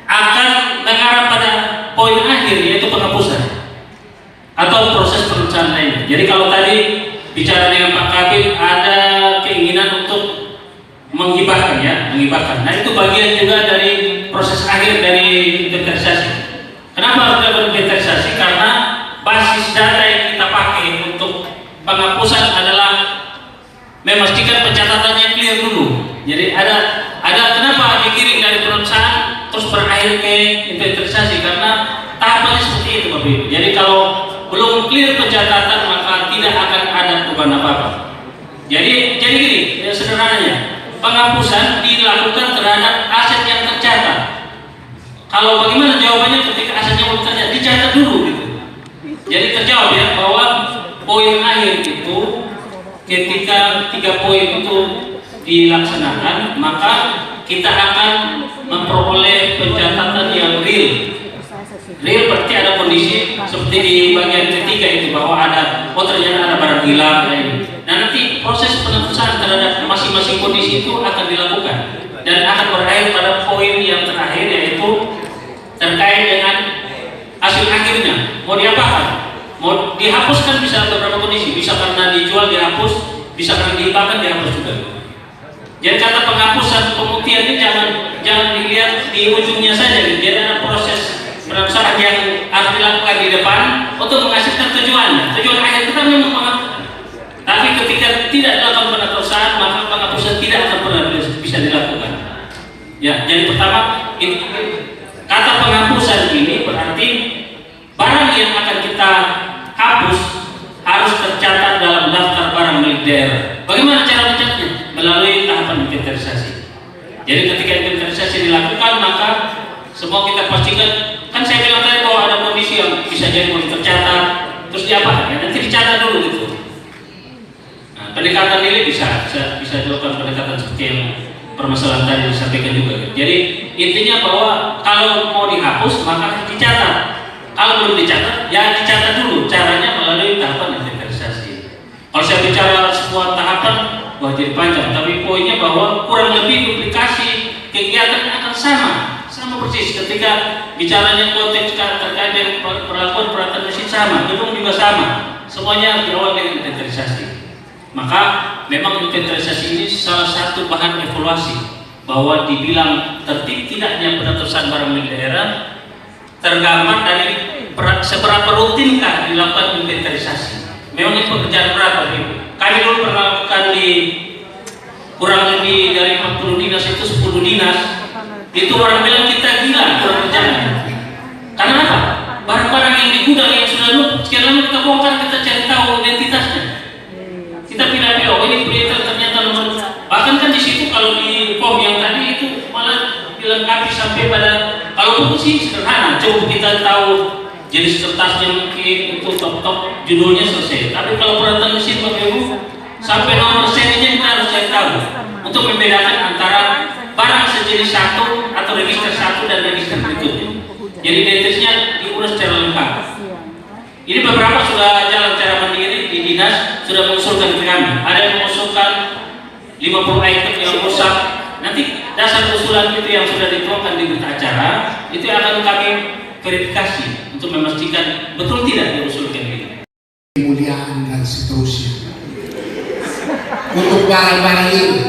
akan mengarah pada poin akhir, yaitu penghapusan atau proses perencanaan. Jadi kalau tadi bicara dengan Pak Kabit ada keinginan untuk menghibahkan. Nah itu bagian juga dari proses akhir dari inventarisasi. Kenapa harus dilakukan inventarisasi? Karena basis data yang kita pakai untuk penghapusan adalah memastikan pencatatannya clear dulu. Jadi ada kenapa dikirim dari perusahaan terus berakhir ke inventarisasi, karena tahapannya seperti itu Bapak Ibu. Jadi kalau belum clear pencatatan maka tidak akan ada perubahan apa-apa. Jadi gini sederhananya, penghapusan dilakukan terhadap aset yang tercatat. Kalau bagaimana jawabannya ketika asetnya belum tercatat? Dicatat dulu gitu. Jadi terjawab ya bahwa poin akhir itu ketika 3 poin itu dilaksanakan, maka kita akan memperoleh pencatatan yang real. Real berarti ada kondisi seperti di bagian ketiga itu, bahwa ternyata ada barang hilang. Nah nanti proses penghapusan terhadap masing-masing kondisi itu akan dilakukan dan akan berakhir pada poin yang terakhir, yaitu terkait dengan hasil akhirnya mau diapakan, mau dihapus kan bisa beberapa kondisi, bisa karena dijual dihapus, bisa karena dihibahkan dihapus juga. Jadi kata penghapusan pemutihan ini jangan dilihat di ujungnya saja. Jadi ada proses perusahaan yang harus dilakukan di depan untuk menghasilkan tujuannya. Tujuan akhir kita memang menghapuskan. Tapi ketika tidak dilakukan perusahaan, maka penghapusan tidak akan pernah bisa dilakukan. Ya, jadi pertama kata penghapusan ini berarti barang yang akan kita hapus harus tercatat dalam daftar barang milik daerah. Bagaimana cara mencatatnya? Melalui tahapan inventarisasi. Jadi ketika inventarisasi dilakukan, maka semua kita pastikan. Kan saya bilang tadi bahwa ada kondisi yang bisa jadi mau tercatat, terus diapakan? Ya, nanti dicatat dulu gitu. Nah, pendekatan ini bisa dilakukan pendekatan seperti yang permasalahan tadi disampaikan juga. Jadi intinya bahwa kalau mau dihapus maka harus dicatat. Kalau belum dicatat, ya dicatat dulu. Caranya melalui tahapan inventarisasi. Kalau saya bicara sebuah tahapan, wah jadi panjang. Tapi poinnya bahwa kurang lebih duplikasi kegiatan akan sama persis. Ketika bicaranya konteks terkait dengan perlakuan peralatan mesin sama, gedung juga sama. Semuanya berawal dengan inventarisasi. Maka memang inventarisasi ini salah satu bahan evaluasi bahwa dibilang tertib tidaknya penetapan barang milik daerah tergambar dari seberapa rutinkah dilakukan inventarisasi. Memang ini pekerjaan berat. Kami dulu pernah lakukan di kurang lebih dari 40 dinas itu 10 dinas. Itu orang bilang kita gila pekerjaannya. Karena apa? Barang-barang yang di gudang yang sudah numpuk sekian lama kita bongkar, kita cari tahu identitasnya. Kita pilih-pilih, oh ini printer ternyata nomor. Bahkan kan di situ kalau di form yang tadi itu malah dilengkapi sampai pada kalau buku sih sederhana, coba kita tahu jenis kertasnya mungkin itu top judulnya selesai. Tapi kalau peralatan mesin Bapak Ibu sampai nomor serinya kita harus cari tahu untuk membedakan antara barang sejenis satu atau register satu dan register berikutnya. Jadi identitasnya diurus secara lengkap. Ini beberapa sudah jalan secara mandiri di dinas, sudah mengusulkan ke kami. Ada yang mengusulkan 50 item yang rusak. Nanti dasar usulan itu yang sudah dituangkan di berita acara itu akan kami verifikasi untuk memastikan betul tidak diusulkan ini. Kemuliaan dan seterusnya. Untuk barang-barang ini,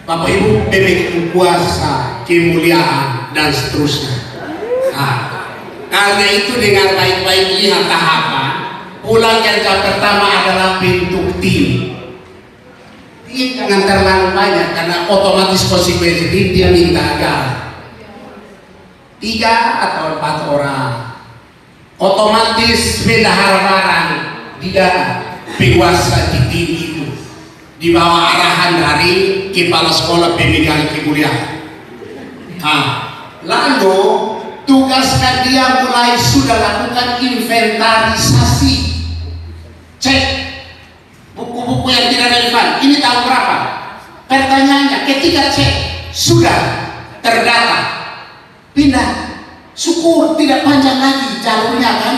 Bapak Ibu pemegang kuasa, kemuliaan dan seterusnya. Nah, karena itu dengan baik-baik lihat tahapan. Pulang yang pertama adalah bentuk tim. Tim jangan terlalu banyak karena otomatis konsekuensi tim dia minta agar 3 atau 4 orang. Otomatis bendahara barang tidak penguasa di tim itu di bawah arahan dari kepala sekolah pemegang kemuliaan. Nah, lalu tugaskan dia mulai sudah lakukan inventarisasi, cek buku-buku yang tidak relevan. Ini tahun berapa? Pertanyaannya, ketika cek sudah terdata, pindah, syukur tidak panjang lagi jalurnya kan?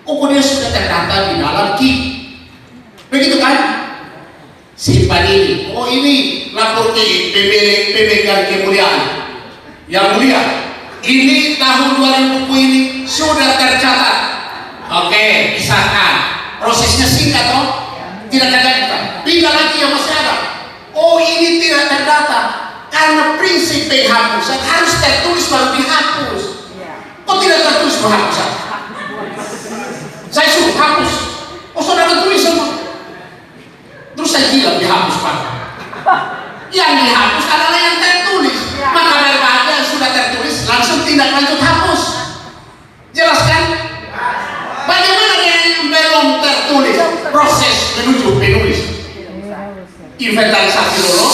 Oh dia sudah terdata di dalam KIP, begitu kan? Simpan ini. Oh ini lapor ke pemegang kemuliaan. Yang mulia, ini tahun 2000 buku ini sudah tercatat. Oke, pisahkan. Prosesnya singkat toh? Tidak terdata. Pindah lagi yang masih ada. Oh ini tidak terdata karena prinsip penghapusan harus tertulis baru dihapus. Kok tidak tertulis penghapusan? Saya suruh hapus. Oh saudara tulis semua. Terus saya bilang dihapus Pak. Yang dihapus adalah yang tertulis. Maka dari bagian yang sudah tertulis langsung tindak lanjut hapus. Jelaskan? Bagaimana yang belum tertulis? Proses menuju penulis. Inventarisasi dulu,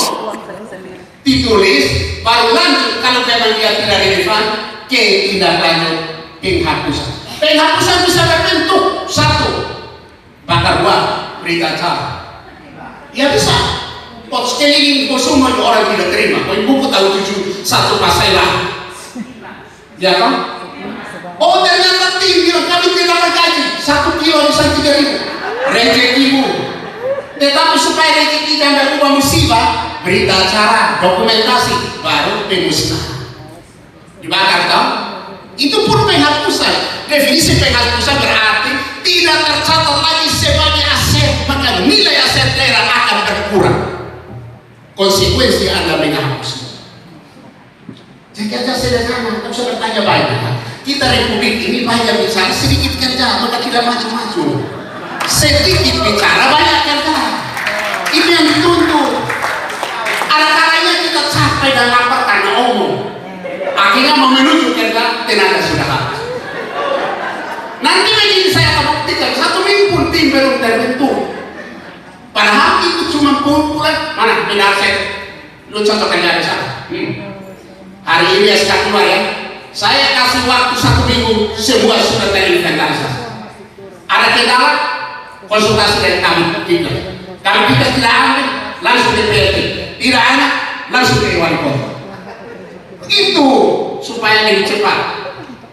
ditulis, baru lanjut kalau memang dia tidak relevan ke tindak lanjut penghapusan. Penghapusan bisa berbentuk 1, bakar uang, berita acara. Ya bisa. Kok sekeliling kok semua orang tidak terima. Kok buku tahu 7 1 pasal lah. Ya kan? Oh ternyata tim bilang kami tidak gaji 1 kilo bisa 3.000. Rezekimu. Tetapi supaya rezeki jangan berubah musibah, berita acara, dokumentasi, baru pemusnahan. Dibakar tau? Itu pun penghapusan. Definisi penghapusan berarti tidak tercatat lagi sebagai aset, maka nilai aset daerah akan berkurang. Konsekuensi Anda menghapus. Jadi kerja sederhana, tak usah bertanya banyak. Kita republik ini banyak bicara, sedikit kerja, maka tidak maju-maju. Sedikit bicara, banyak kerja. Itu yang dituntut. Ada kalanya kita capek dan lapar karena omong. Akhirnya mau menuju kerja, tenaga sudah habis. Nanti begini saya akan buktikan, 1 minggu pun tim belum terbentuk. Padahal itu cuma kumpulan, mana pindah aset. Lu contohkan dari sana. Hari ini SK keluar ya. Saya kasih waktu 1 minggu, semua sudah terinventarisasi. Ada kendala, konsultasi dari kami kita. Kami kita tidak ambil, langsung ke PLT. Tidak ada, langsung ke wali kota. Itu supaya lebih cepat.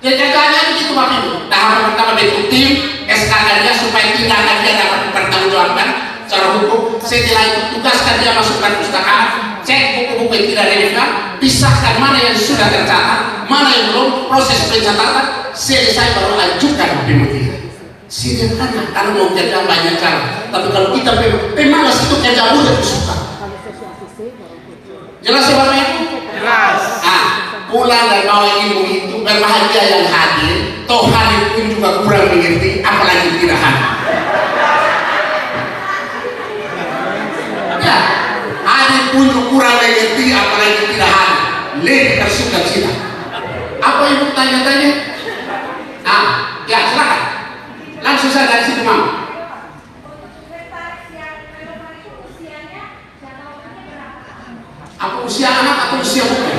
Kerjanya begitu Bapak Ibu. Tahapan pertama bentuk tim, SK dia supaya tindakan dia dapat dipertanggungjawabkan secara hukum. Setelah itu tugaskan dia masukkan pustakaan, cek buku-buku yang tidak relevan, pisahkan mana yang sudah tercatat, mana yang belum, proses pencatatan, selesai baru ajukan pemutihan. Sederhana, kalau mau kerja banyak cara. Tapi kalau kita pemalas itu kerja mudah suka. Jelas ya Bapak Ibu? Jelas. Pulang dan bawa ibu itu berbahagia yang hadir. Toh hadir pun juga kurang mengerti, apalagi tidak hadir. Ya, hadir pun juga kurang mengerti, apalagi tidak hadir. Lebih tersuka cita. Apa ibu tanya-tanya? Ya silakan. Langsung saya dari situ Mam. Apa usia anak atau usia buku?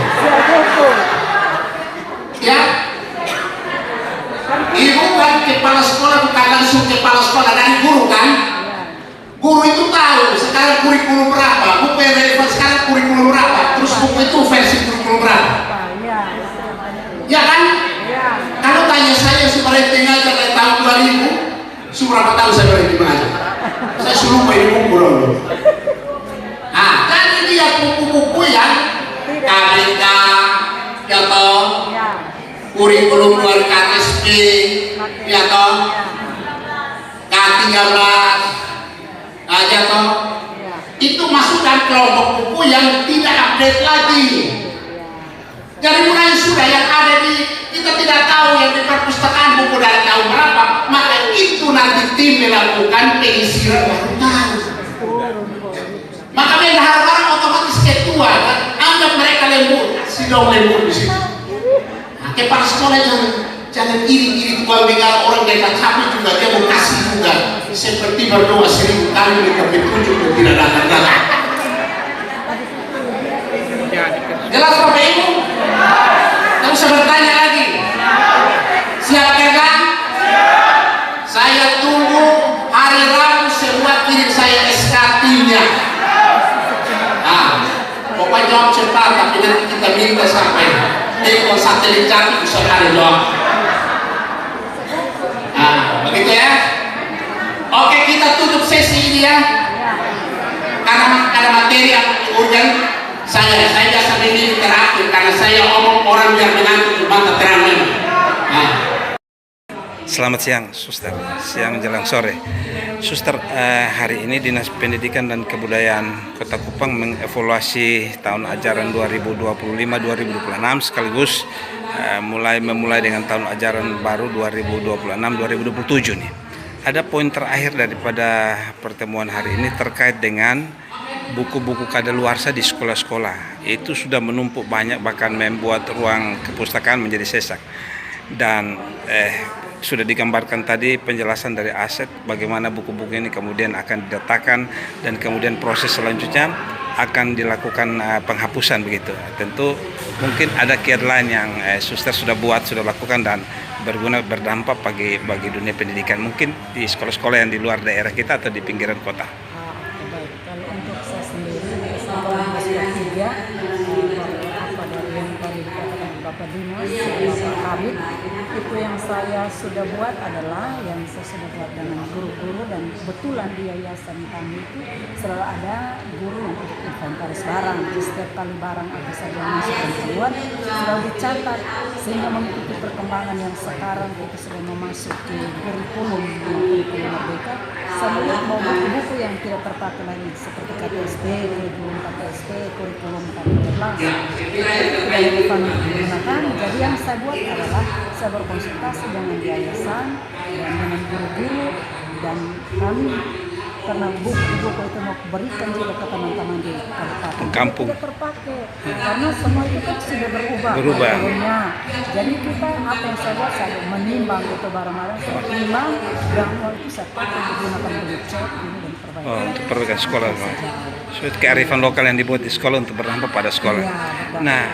Ya, ibu kan kepala sekolah, bukan langsung kepala sekolah dari guru kan? Guru itu tahu sekarang kurikulum berapa, buku yang relevan sekarang kurikulum berapa, terus buku itu versi kurikulum berapa? Ya kan? Kalau tanya saya berhenti ngajar dari tahun 2000, berapa tahun saya berhenti mengajar? Saya suruh main buku dulu. Jadi dia buku-buku yang KBK, ya toh, kurikulum luar KSP, ya toh, K13, ya toh, itu masukkan kelompok buku yang tidak update lagi. Jadi mulai sudah yang ada di kita tidak tahu yang di perpustakaan buku dari tahun berapa, maka itu nanti tim melakukan penyisiran baru tahu. Maka bendahara barang otomatis ketua kan, anggap mereka lembur, sidang lembur di situ. Kepala sekolah jangan iri-iri tuan bengala orang yang tak capek juga dia mau kasih juga, seperti berdoa 1000 kali minta petunjuk dan tidak datang-datang. Jelas Bapak Ibu? Tak usah bertanya lagi. Siap kerja? Saya tunggu hari Rabu semua kirim saya SK timnya. Pokoknya jawab cepat, tapi nanti kita minta sampai ekor satelit cantik bisa ada jawab. Begitu ya. Oke, kita tutup sesi ini ya. Karena ada materi yang urgen. Saya biasa begini terakhir karena saya omong orang biar mengantuk mata terang. Selamat siang, Suster. Siang menjelang sore. Suster, hari ini Dinas Pendidikan dan Kebudayaan Kota Kupang mengevaluasi tahun ajaran 2025-2026 sekaligus memulai dengan tahun ajaran baru 2026-2027 nih. Ada poin terakhir daripada pertemuan hari ini terkait dengan buku-buku kadaluarsa di sekolah-sekolah. Itu sudah menumpuk banyak, bahkan membuat ruang kepustakaan menjadi sesak. Dan sudah digambarkan tadi penjelasan dari Aset bagaimana buku-buku ini kemudian akan didatakan dan kemudian proses selanjutnya akan dilakukan penghapusan begitu. Tentu mungkin ada guideline yang Suster sudah buat, sudah lakukan dan berguna, berdampak bagi dunia pendidikan mungkin di sekolah-sekolah yang di luar daerah kita atau di pinggiran kota. Baik, kalau untuk saya sendiri di SMA kelas 3 apa dari yang tadi dikatakan Bapak Dinas Bapak Kabit. Itu yang saya sudah buat adalah yang saya sudah buat dengan guru-guru, dan kebetulan di yayasan kami itu selalu ada guru untuk inventaris barang. Jadi setiap kali barang apa saja yang masuk dan keluar selalu dicatat, sehingga mengikuti perkembangan yang sekarang itu sudah memasuki kurikulum Merdeka. Saya melihat bahwa buku-buku yang tidak terpakai lagi seperti KTSP, kurikulum KTSP, kurikulum KTS yang kami gunakan. Jadi yang saya buat adalah saya berkonsultasi dengan yayasan dan dengan guru-guru, dan kami karena buku-buku itu mau berikan juga ke teman-teman di kabupaten kampung. Tidak terpakai karena semua itu kan sudah berubah. Kurikulumnya. Jadi kita apa yang saya buat, saya menimbang itu barang-barang, saya timbang dan uang itu saya pakai digunakan untuk cek ini dan perbaikan. Oh, untuk perbaikan sekolah, Pak. So, kearifan lokal yang dibuat di sekolah untuk berdampak pada sekolah. Ya, nah,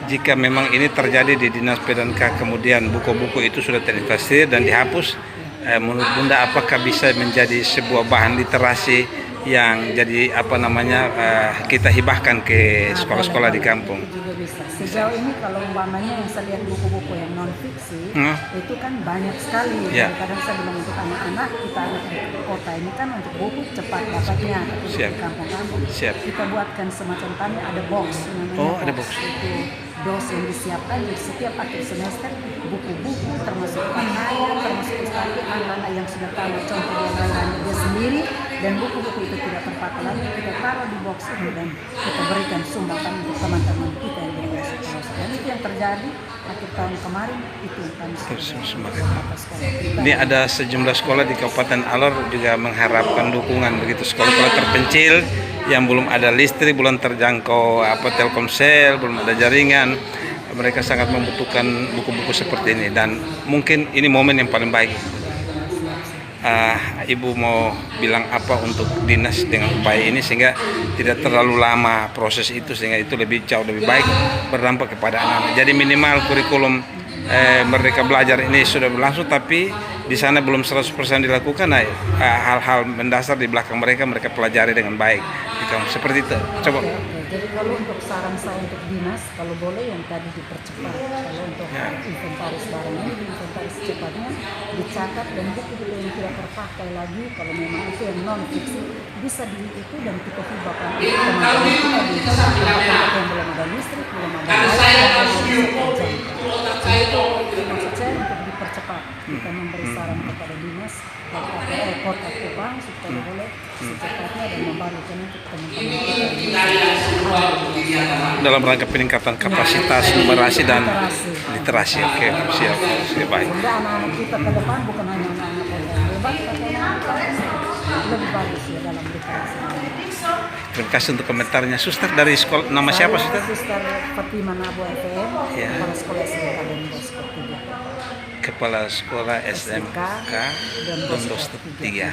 jika memang ini terjadi di Dinas PDNK, kemudian buku-buku itu sudah terinvestir dan dihapus, menurut Bunda apakah bisa menjadi sebuah bahan literasi yang jadi kita hibahkan ke sekolah-sekolah di kampung? Itu juga bisa. Sejauh ini kalau umpamanya yang saya lihat buku-buku yang non fiksi itu kan banyak sekali. Ya. Kadang saya bilang untuk anak-anak, kita anak di kota ini kan untuk buku cepat dapatnya, tapi di kampung-kampung kita buatkan semacam kami ada box namanya. Ada box. Itu dos yang disiapkan, jadi setiap akhir semester buku-buku termasuk pakaian, termasuk sekali anak-anak yang sudah tahu contoh dia sendiri, dan buku-buku itu tidak terpakai lagi kita taruh di box ini dan kita berikan sumbangkan untuk teman-teman kita yang di luar sekolah. Dan itu yang terjadi akhir tahun kemarin, itu yang kami sudah Ini ada sejumlah sekolah di Kabupaten Alor juga mengharapkan dukungan begitu, sekolah-sekolah terpencil yang belum ada listrik, belum terjangkau Telkomsel, belum ada jaringan. Mereka sangat membutuhkan buku-buku seperti ini, dan mungkin ini momen yang paling baik. Ibu mau bilang apa untuk dinas dengan upaya ini sehingga tidak terlalu lama proses itu, sehingga itu jauh lebih baik berdampak kepada anak-anak. Jadi minimal kurikulum Merdeka Belajar ini sudah berlangsung, tapi di sana belum 100% dilakukan. Hal-hal mendasar di belakang mereka pelajari dengan baik. Seperti itu. Coba. Jadi kalau untuk saran saya untuk dinas, kalau boleh yang tadi dipercepat. Kalau untuk inventaris barangnya, inventaris cepatnya dicatat, dan buku-buku yang tidak terpakai lagi, kalau memang itu yang non fiksi bisa itu dan kita hibahkan teman-teman kita di tempat yang belum ada listrik, belum ada air, maksud saya untuk dipercepat. Kita memberi saran kepada dinas Kota Kupang supaya boleh secepatnya dan membagikan untuk teman-teman kita dalam rangka peningkatan kapasitas numerasi dan literasi. Oke, siap, baik. Sehingga anak-anak kita ke depan bukan hanya anak-anak yang hebat, tapi anak-anak lebih bagus ya dalam literasi. Terima kasih untuk komentarnya. Suster dari sekolah, nama siapa Suster? Suster Fatima Nabu FM, Kepala Sekolah SMK Don Bosco 3. Kepala Sekolah SMK Don Bosco 3.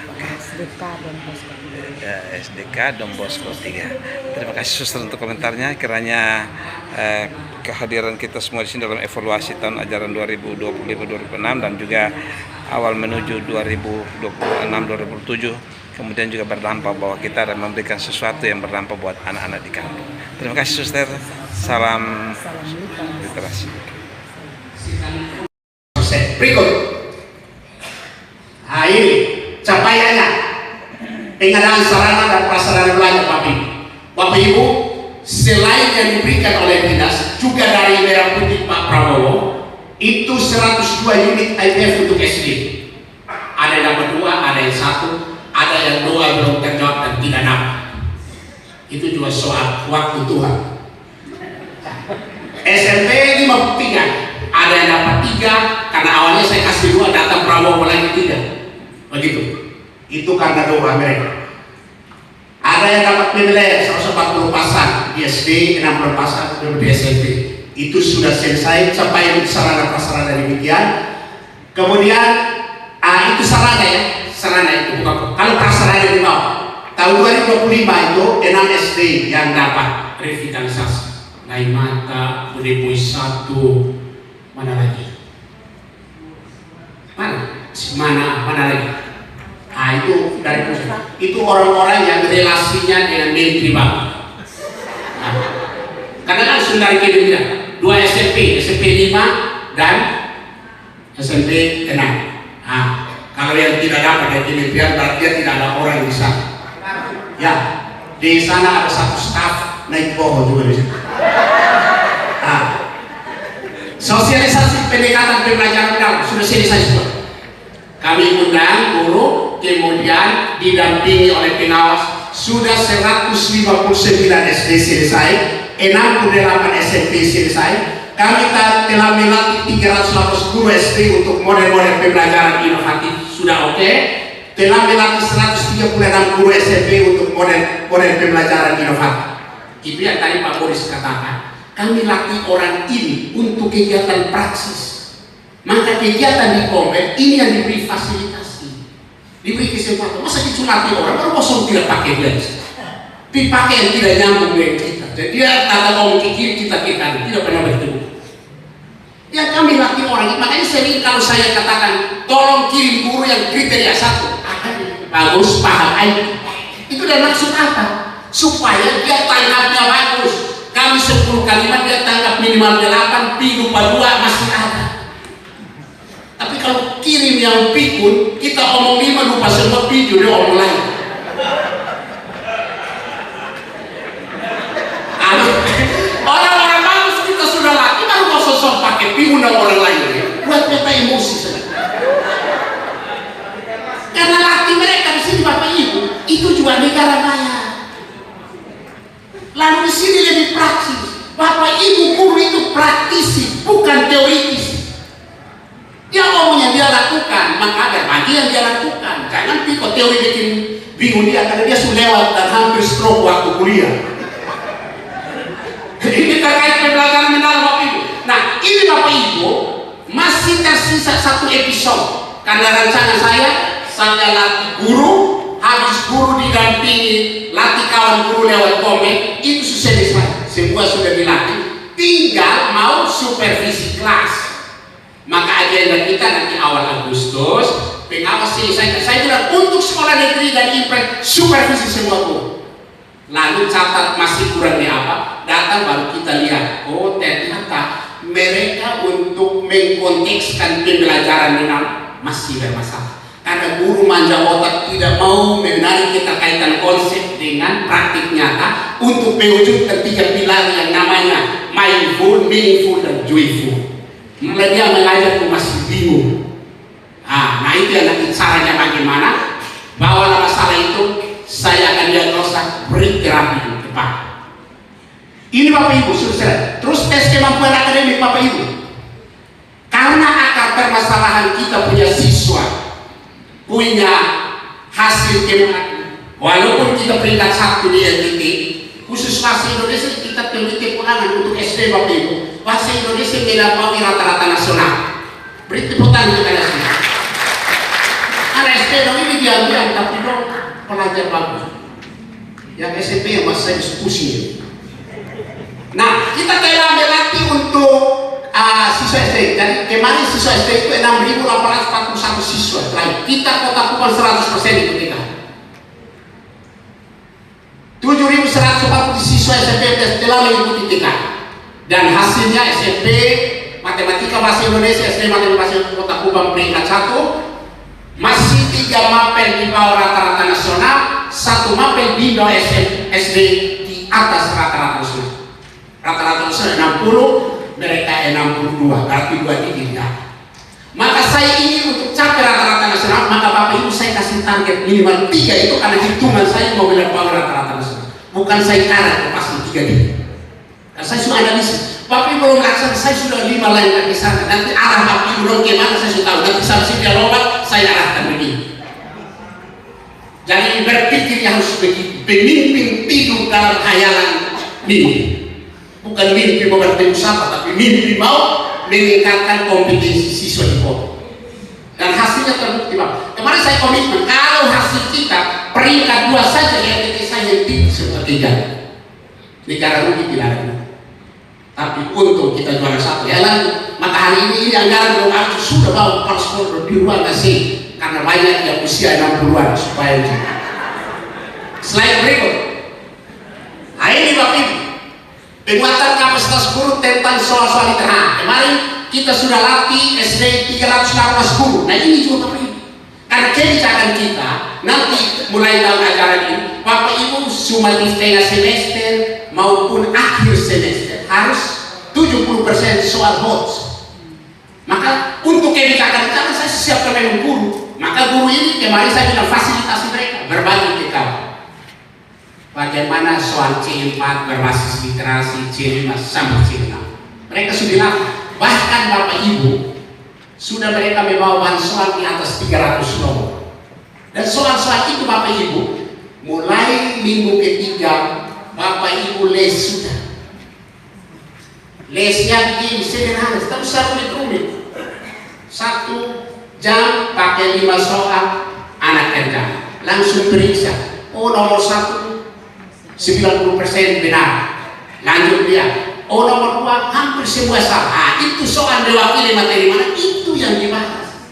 SDK Don Bosco 3. Terima kasih Suster untuk komentarnya. Kiranya kehadiran kita semua di sini dalam evaluasi tahun ajaran 2025-2026 dan juga awal menuju 2026-2027. Kemudian juga berdampak bahwa kita akan memberikan sesuatu yang berdampak buat anak-anak di kampung. Terima kasih Suster. Salam literasi. Berikut. Nah ini capaiannya. Pengadaan sarana dan prasarana belajar Bapak Ibu, selain yang diberikan oleh dinas, juga dari Merah Putih Pak Prabowo, itu 102 unit IPF untuk SD. Ada yang dapat 2, ada yang 1. Ada yang 2 belum terjawab dan tidak dapat. Itu juga soal waktu Tuhan. SMP 53, ada yang dapat 3 karena awalnya saya kasih 2, datang Prabowo lagi 3. Begitu. Itu karena doa mereka. Ada yang dapat PBL 140 pasang di SD, 60 pasang di SMP. Itu sudah selesai, sampai sarana prasarana demikian. Kemudian itu sarana ya. Sarana itu bukan, kalau prasarana di bawah tahun 2025 itu 6 SD yang dapat revitalisasi. Naimata, Budepui 1, mana lagi? Mana lagi? Itu dari pusat. Itu orang-orang yang relasinya dengan menteri Bapak. Karena kan sudah kita bilang 2025 2 SMP, SMP 5 dan SMP 6. Nah, kalau yang tidak dapat dari kementerian berarti dia tidak ada orang di sana. Ya, di sana ada satu staf naik pohon juga di situ. Nah, sosialisasi pendekatan pembelajaran dalam sudah selesai semua. Kami undang guru, kemudian didampingi oleh pengawas. Sudah 159 SD selesai, 68 SMP selesai. Kami telah melatih 380 guru SD untuk model-model pembelajaran inovatif. Sudah oke. Telah melatih 136 guru SMP untuk model pembelajaran inovatif. Itu yang tadi Pak Boris katakan. Kami latih orang ini untuk kegiatan praksis. Maka kegiatan di Komben ini yang diberi fasilitasi, diberi kesempatan. Masa kita latih orang baru kosong tidak pakai dia, dipakai yang tidak nyambung dengan kita. Jadi dia kata ngomong ke kiri, kita ke kanan, tidak pernah bertemu. Ya kami latih orang. Makanya sering kalau saya katakan tolong kirim guru yang kriteria 1, bagus, paham, itu dan maksud apa? Supaya dia tanggapnya bagus. Kami 10 kalimat dia tanggap minimal 8, pi lupa 2 masih ada. Tapi kalau kirim yang pikun, kita omong 5 lupa semua pi dia omong lain. Orang-orang bagus kita sudah latih, baru mau sosok pakai pi undang orang lain. Buat kita emosi saja. Karena latih mereka di sini Bapak Ibu, itu juga negara maya. Lalu di sini lebih praktis. Bapak Ibu guru itu praktisi, bukan teoritis. Dia ngomongnya dia lakukan, maka ada bagi yang dia lakukan. Jangan pikir teori bikin bingung dia, karena dia sudah lewat dan hampir stroke waktu kuliah. Ini terkait pembelajaran mendalam Bapak Ibu. Nah ini Bapak Ibu masih tersisa 1 episode. Karena rencana saya latih guru, habis guru didampingi latih kawan guru lewat komen, itu sudah selesai. Semua sudah dilatih, tinggal mau supervisi kelas. Maka agenda kita nanti awal Agustus, pengawas selesai. Saya bilang untuk sekolah negeri dan impres supervisi semua guru. Lalu catat masih kurang di apa, datang baru kita lihat. Oh ternyata mereka untuk mengkontekskan pembelajaran dengan masih bermasalah. Karena guru manja otak tidak mau menarik keterkaitan konsep dengan praktik nyata untuk mewujudkan 3 pilar yang namanya mindful, meaningful, dan joyful. Mulai dia mengajar tuh masih bingung. Nah itu yang nanti caranya bagaimana. Bawalah masalah itu, saya akan diagnosa, beri terapi yang tepat. Ini Bapak Ibu sudah. Terus tes kemampuan akademik Bapak Ibu. Karena akar permasalahan kita punya siswa, punya hasil kemampuan. Walaupun kita peringkat 1 di NTT, khusus bahasa Indonesia kita teliti penangan untuk SD Bapak Ibu. Bahasa Indonesia melampaui rata-rata nasional. Beri tepuk tangan untuk nasional. Karena SD dong ini diambil, tapi dong pelajar bagus. Yang SMP yang masih pusing. Nah, kita telah melatih untuk siswa SD. Jadi kemarin siswa SD itu 6.841 siswa. Kita Kota Kupang 100% itu kita. 7.140 siswa SMP telah mengikuti TK. Dan hasilnya SMP Matematika Bahasa Indonesia, SD Matematika Kota Kupang peringkat 1, masih 3 mapel di bawah rata-rata nasional, 1 mapel di bawah SD di atas rata-rata nasional. Rata-rata nasional 60, mereka 62, berarti 2 tinggi. Maka saya ingin untuk capai rata-rata nasional, maka Bapak Ibu saya kasih target minimal 3 itu karena hitungan saya mau melampaui rata-rata nasional. Bukan saya karat pasti 3 tinggi. Nah, saya sudah analisis. Bapak Ibu belum laksana, saya sudah 5 lain ke sana. Nanti arah Bapak Ibu belum kemana saya sudah tahu. Nanti sampai dia lompat, saya arahkan begini. Jadi berpikir harus begitu. Pemimpin tidur dalam khayalan mimpi. Bukan mimpi mau bertemu siapa, tapi mimpi mau meningkatkan kompetensi siswa di kota. Dan hasilnya terbukti Pak. Kemarin saya komitmen kalau hasil kita peringkat 2 saja yang saya henti seperti negara rugi tidak ada. Tapi untung kita juara 1 ya lanjut. Maka hari ini anggaran belum habis sudah bawa paspor di ruang nasi karena banyak yang usia 60-an supaya slide berikut. Nah ini Bapak Ibu Penguatan kapasitas guru tentang soal-soal literasi. Kemarin kita sudah latih SD 318 guru. Nah ini juga penting. Karena kebijakan kita nanti mulai tahun ajaran ini, Bapak Ibu cuma di tengah semester maupun akhir semester harus 70% soal HOTS. Maka untuk kebijakan kita saya siapkan memang guru. Maka guru ini kemarin saya bilang fasilitasi mereka berbagi ke kawan. Bagaimana soal C4 berbasis literasi, C5 sampai C6. Mereka sudah lakukan. Bahkan Bapak Ibu sudah mereka membawa bahan soal di atas 300 nomor. Dan soal-soal itu Bapak Ibu mulai minggu ketiga Bapak Ibu les sudah. Lesnya begini sederhana, tapi rumit-rumit. 1 jam pakai 5 soal anak kerja. Langsung periksa. Oh nomor 1 90% benar. Lanjut dia. Oh nomor 2 hampir semua salah. Itu soal mewakili materi mana? Itu yang dibahas.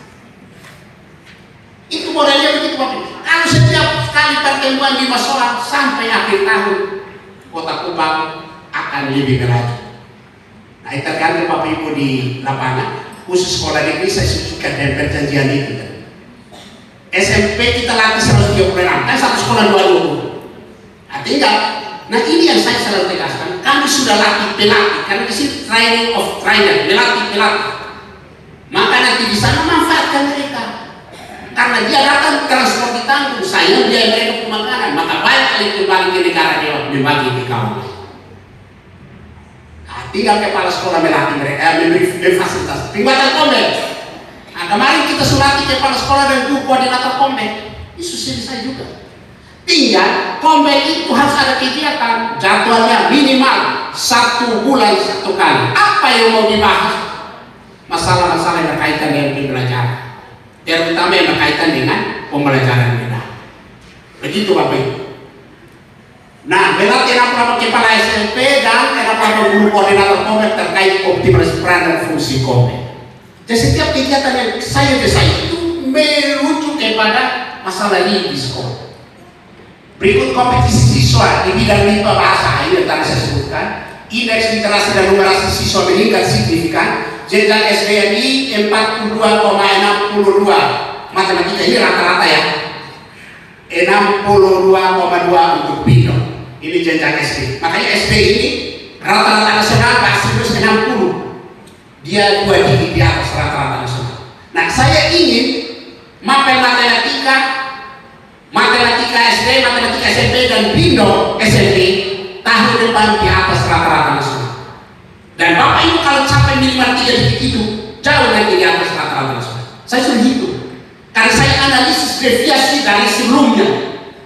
Itu modelnya begitu Bapak. Kalau setiap kali pertemuan 5 soal sampai akhir tahun Kota Kupang akan lebih berlaju. Nah itu tergantung Bapak Ibu di lapangan. Khusus sekolah negeri saya sebutkan dari perjanjian itu. SMP kita latih 136. Kan satu sekolah 20. Tinggal, nah ini yang saya selalu tegaskan. Kami sudah latih pelatih, karena di sini training of trainer, pelatih. Maka nanti di sana manfaatkan mereka, karena dia datang transport ditanggung, saya biaya mereka pemakanan, maka banyak kali kembali ke negara dia membagi ke kawan. Nah, tinggal kepala sekolah melatih mereka, memberi fasilitas. Penguatan komen. Nah, kemarin kita sudah latih kepala sekolah dan guru koordinator komen, itu selesai juga. Tinggal komen itu harus ada kegiatan, jadwalnya minimal 1 bulan 1 kali. Apa yang mau dibahas? Masalah-masalah yang berkaitan dengan pembelajaran, terutama yang berkaitan dengan pembelajaran kita. Begitu Bapak Ibu. Nah, melatih apa kepala SMP dan apa guru koordinator komen terkait optimalisasi peran dan fungsi komen. Jadi setiap kegiatan yang saya desain itu merujuk kepada masalah ini di sekolah. Berikut kompetisi siswa di bidang MIPA bahasa ini yang tadi saya sebutkan. Indeks literasi dan numerasi siswa meningkat signifikan. Jenjang SDMI 42,62. Matematika ini rata-rata ya. 62,2 untuk BINO. Ini jenjang SD. Makanya SD ini rata-rata nasional bahasa Inggris 60. Dia 2 digit di atas rata-rata nasional. Nah, saya ingin matematika SD, matematika SMP dan BINO SMP tahun depan di atas rata-rata nasional. Dan Bapak Ibu kalau sampai minimal 3 digit itu jauh nanti di atas rata-rata nasional. Saya sudah hitung. Karena saya analisis deviasi dari sebelumnya,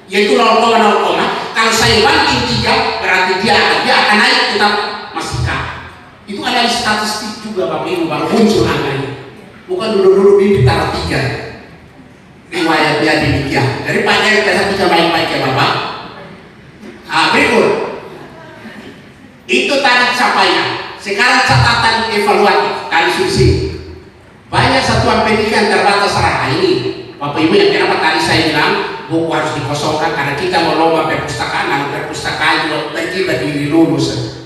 yaitu 0,0. Kalau saya banting 3 berarti dia akan naik tetap masih K. Itu analisis statistik juga Bapak Ibu baru muncul angkanya. Bukan dulu-dulu bibi taruh 3. Riwayat dia demikian. Daripada kita bisa baik-baik ya Bapak. Berikut. Itu tadi capaian. Sekarang catatan evaluatif dari sisi. Banyak satuan pendidikan terbatas sarana ini. Bapak Ibu yang kenapa tadi saya bilang buku harus dikosongkan karena kita mau lomba perpustakaan, lalu perpustakaan juga kecil dan diri lulus.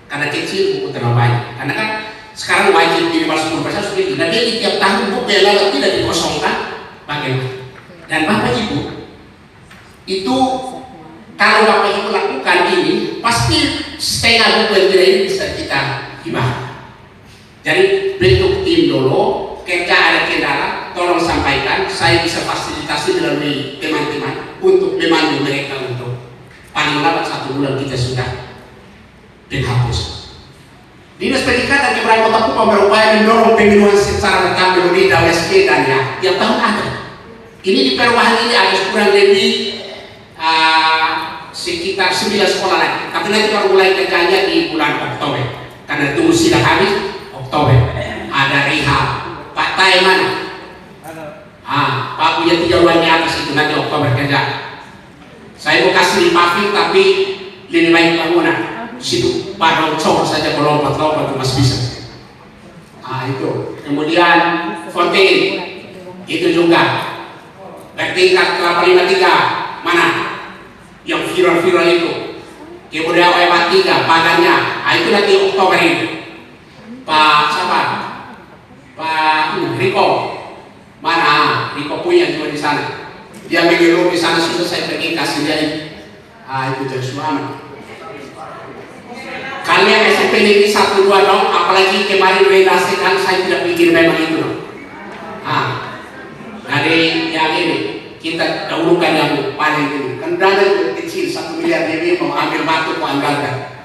Karena kecil buku terlalu banyak. Karena kan sekarang wajib minimal 10% sudah. Nah dia tiap tahun buku yang lalu tidak dikosongkan. Bagaimana? Dan Bapak Ibu itu kalau Bapak Ibu lakukan ini pasti setengah buku yang tidak ini bisa kita hibah. Jadi bentuk tim dulu, kerja ada kendala, tolong sampaikan, saya bisa fasilitasi melalui teman-teman untuk memandu mereka untuk paling lambat 1 bulan kita sudah menghapus. Dinas Pendidikan dan Kebudayaan Kota Kupang berupaya mendorong pemiluan secara bertahap di WSG dan ya tiap tahun ada. Ini di perubahan ini ada kurang lebih sekitar 9 sekolah lagi. Tapi nanti baru mulai kerjanya di bulan Oktober. Karena tunggu sidang habis Oktober. Ada rehab. Pak Tai mana? Pak punya 3 bulan di atas itu nanti Oktober kerja. Saya mau kasih 5 feet tapi lebih baik bangunan. Situ Pak Cowok saja melompat-lompat masih bisa. Itu. Kemudian fontaine itu juga. Bertingkat kelapa 53 mana yang viral-viral itu kemudian OEMA 3 pagannya, itu nanti Oktober ini. Pak siapa? Pak Riko, mana? Riko punya juga di sana. Dia mengeluh di sana, sudah saya pergi kasih dia. Itu jadi suami. Kalian SMP ini 1-2 dong, apalagi kemarin redaksi kan saya tidak pikir memang itu dong. Dari yang ini kita dahulukan yang paling ini. Kan dana kecil 1 miliar lebih mau ambil batu mau anggarkan.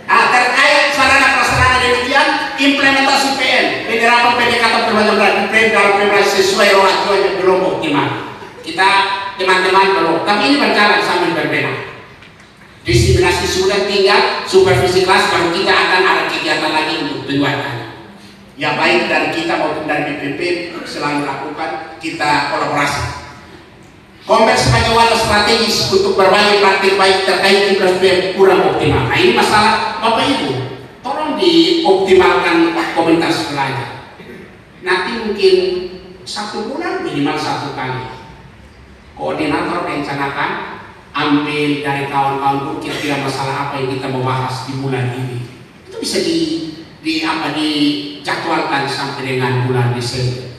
Terkait sarana prasarana demikian, implementasi PN, penerapan pendekatan permajaan dalam PMS sesuai yang belum optimal. Kita teman-teman belum, tapi ini berjalan sambil berbeda. Diseminasi sudah, tinggal supervisi kelas, baru kita akan ada kegiatan lagi untuk penguatannya. Ya baik dari kita maupun dari BPP selalu lakukan, kita kolaborasi. Komber sebagai wadah strategis untuk berbagai praktik baik terkait infrastruktur kurang optimal. Nah ini masalah Bapak Ibu, tolong dioptimalkan komunitas belajar. Nanti mungkin 1 bulan minimal 1 kali. Koordinator rencanakan, ambil dari kawan-kawan kira-kira masalah apa yang kita mau bahas di bulan ini. Itu bisa dijadwalkan sampai dengan bulan Desember.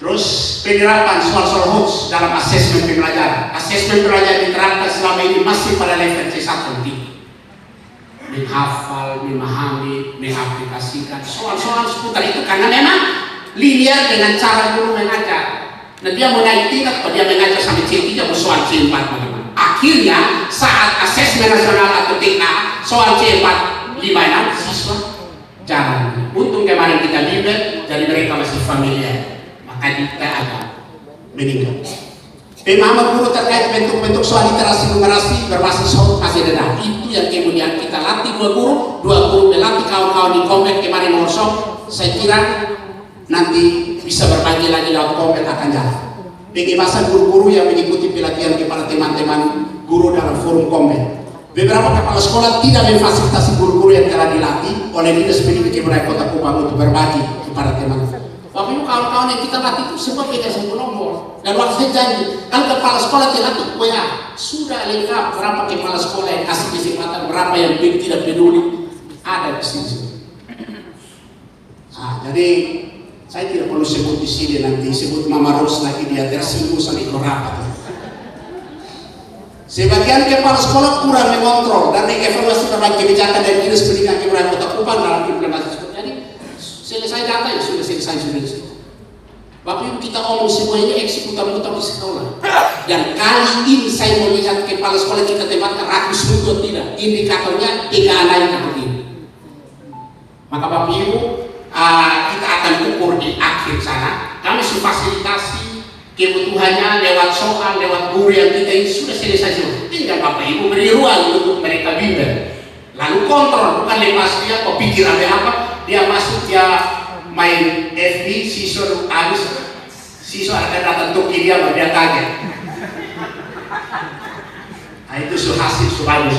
Terus penerapan soal-soal hoax dalam asesmen pembelajaran. Asesmen pembelajaran diterapkan selama ini masih pada level C1 tinggi. Menghafal, memahami, mengaplikasikan soal-soal seputar itu karena memang linear dengan cara guru mengajar. Nah dia mau naik tingkat, kalau dia mengajar sampai C3 mau soal C4 teman-teman. Akhirnya saat asesmen nasional atau TK soal C4 5-6 siswa jarang. Untung kemarin kita bimbel, jadi mereka masih familiar. Maka kita agak meninggal. Pemahaman guru terkait bentuk-bentuk soal literasi numerasi berbasis hoax masih ada. Itu yang kemudian kita latih 2 guru melatih kawan-kawan di Komplek kemarin workshop. Saya kira nanti bisa berbagi lagi lewat Komplek akan jalan. Bagaimana guru-guru yang mengikuti pelatihan kepada teman-teman guru dalam forum Komplek. Beberapa kepala sekolah tidak memfasilitasi guru-guru yang telah dilatih oleh Dinas Pendidikan Kebudayaan Kota Kupang untuk berbagi kepada teman-teman. Bapak Ibu kawan-kawan yang kita latih itu semua beda satu nomor. Dan waktu saya janji, kalau kepala sekolah terlatih WA sudah lengkap berapa kepala sekolah yang kasih kesempatan, berapa yang tidak peduli, ada di sini. Jadi saya tidak perlu sebut di sini, nanti sebut Mama Ros lagi dia tersinggung sama ikut rapat. Sebagian kepala sekolah kurang mengontrol dan mengevaluasi berbagai kebijakan dari Dinas Pendidikan Kebudayaan Kota Kupang dalam implementasi sekolah. Jadi selesai data ya sudah selesai. Bapak Ibu kita omong semua ini eksekutor-eksekutor di sekolah. Dan kali ini saya mau lihat kepala sekolah kita tempatkan rakus atau tidak. Indikatornya 3 lain atau tidak. Maka Bapak Ibu kita akan ukur di akhir sana. Kami sudah fasilitasi kebutuhannya lewat soal, lewat guru yang kita ini sudah selesai semua. Tinggal Bapak Ibu beri ruang untuk mereka bimbel. Lalu kontrol, bukan lepas dia kok pikir apa, dia masuk dia main FB, siswa akan datang toki dia baru dia kaget. Nah itu hasil bagus.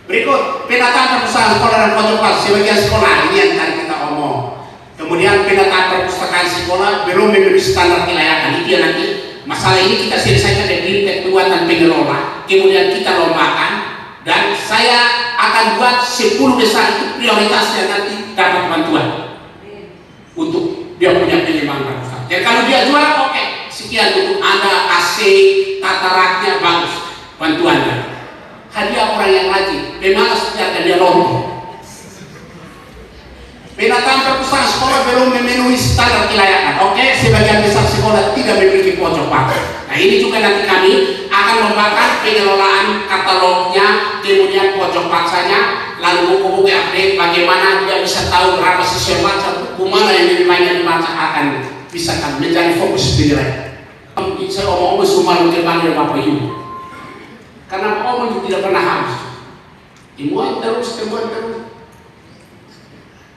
Berikut penataan perpustakaan sekolah dan pojok sebagian sekolah ini yang tadi kita omong. Kemudian penataan perpustakaan sekolah belum memenuhi standar kelayakan. Itu yang nanti masalah ini kita selesaikan dari kekuatan pengelola. Kemudian kita lombakan dan saya akan buat 10 besar itu prioritasnya nanti dapat bantuan untuk dia punya pengembangan perpustakaan. Dan kalau dia juara oke, sekian untuk Anda AC tata raknya bagus bantuannya. Hadiah orang yang rajin, pemalas biarkan dia lompong. Penataan perpustakaan sekolah belum memenuhi standar kelayakan. Oke, sebagian besar sekolah tidak memiliki pojok pakai. Nah ini juga nanti kami akan membangun pengelolaan katalognya, kemudian pojok paksanya, lalu buku-buku update bagaimana dia bisa tahu berapa siswa yang baca, buku mana yang lebih banyak dibaca akan bisa kan menjadi fokus penilaian. Saya omong-omong semua kepada Bapak Ibu, karena omong tidak pernah habis. Temuan terus.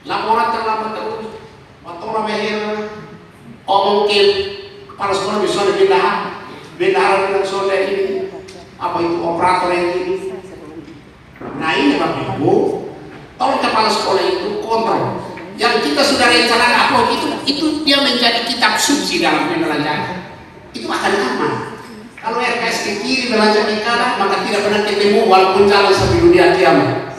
Laporan terlambat terus, waktu orang behir, omong ke kepala sekolah bisa bendahara dengan soal ini, apa itu operator yang ini. Nah ini Bapak Ibu, tolong kepala sekolah itu kontrol. Yang kita sudah rencanakan upload itu dia menjadi kitab suci dalam pembelajaran. Itu akan aman. Kalau RKS ke kiri, belanja ke kanan, maka tidak pernah ketemu walaupun jalan sampai dunia kiamat.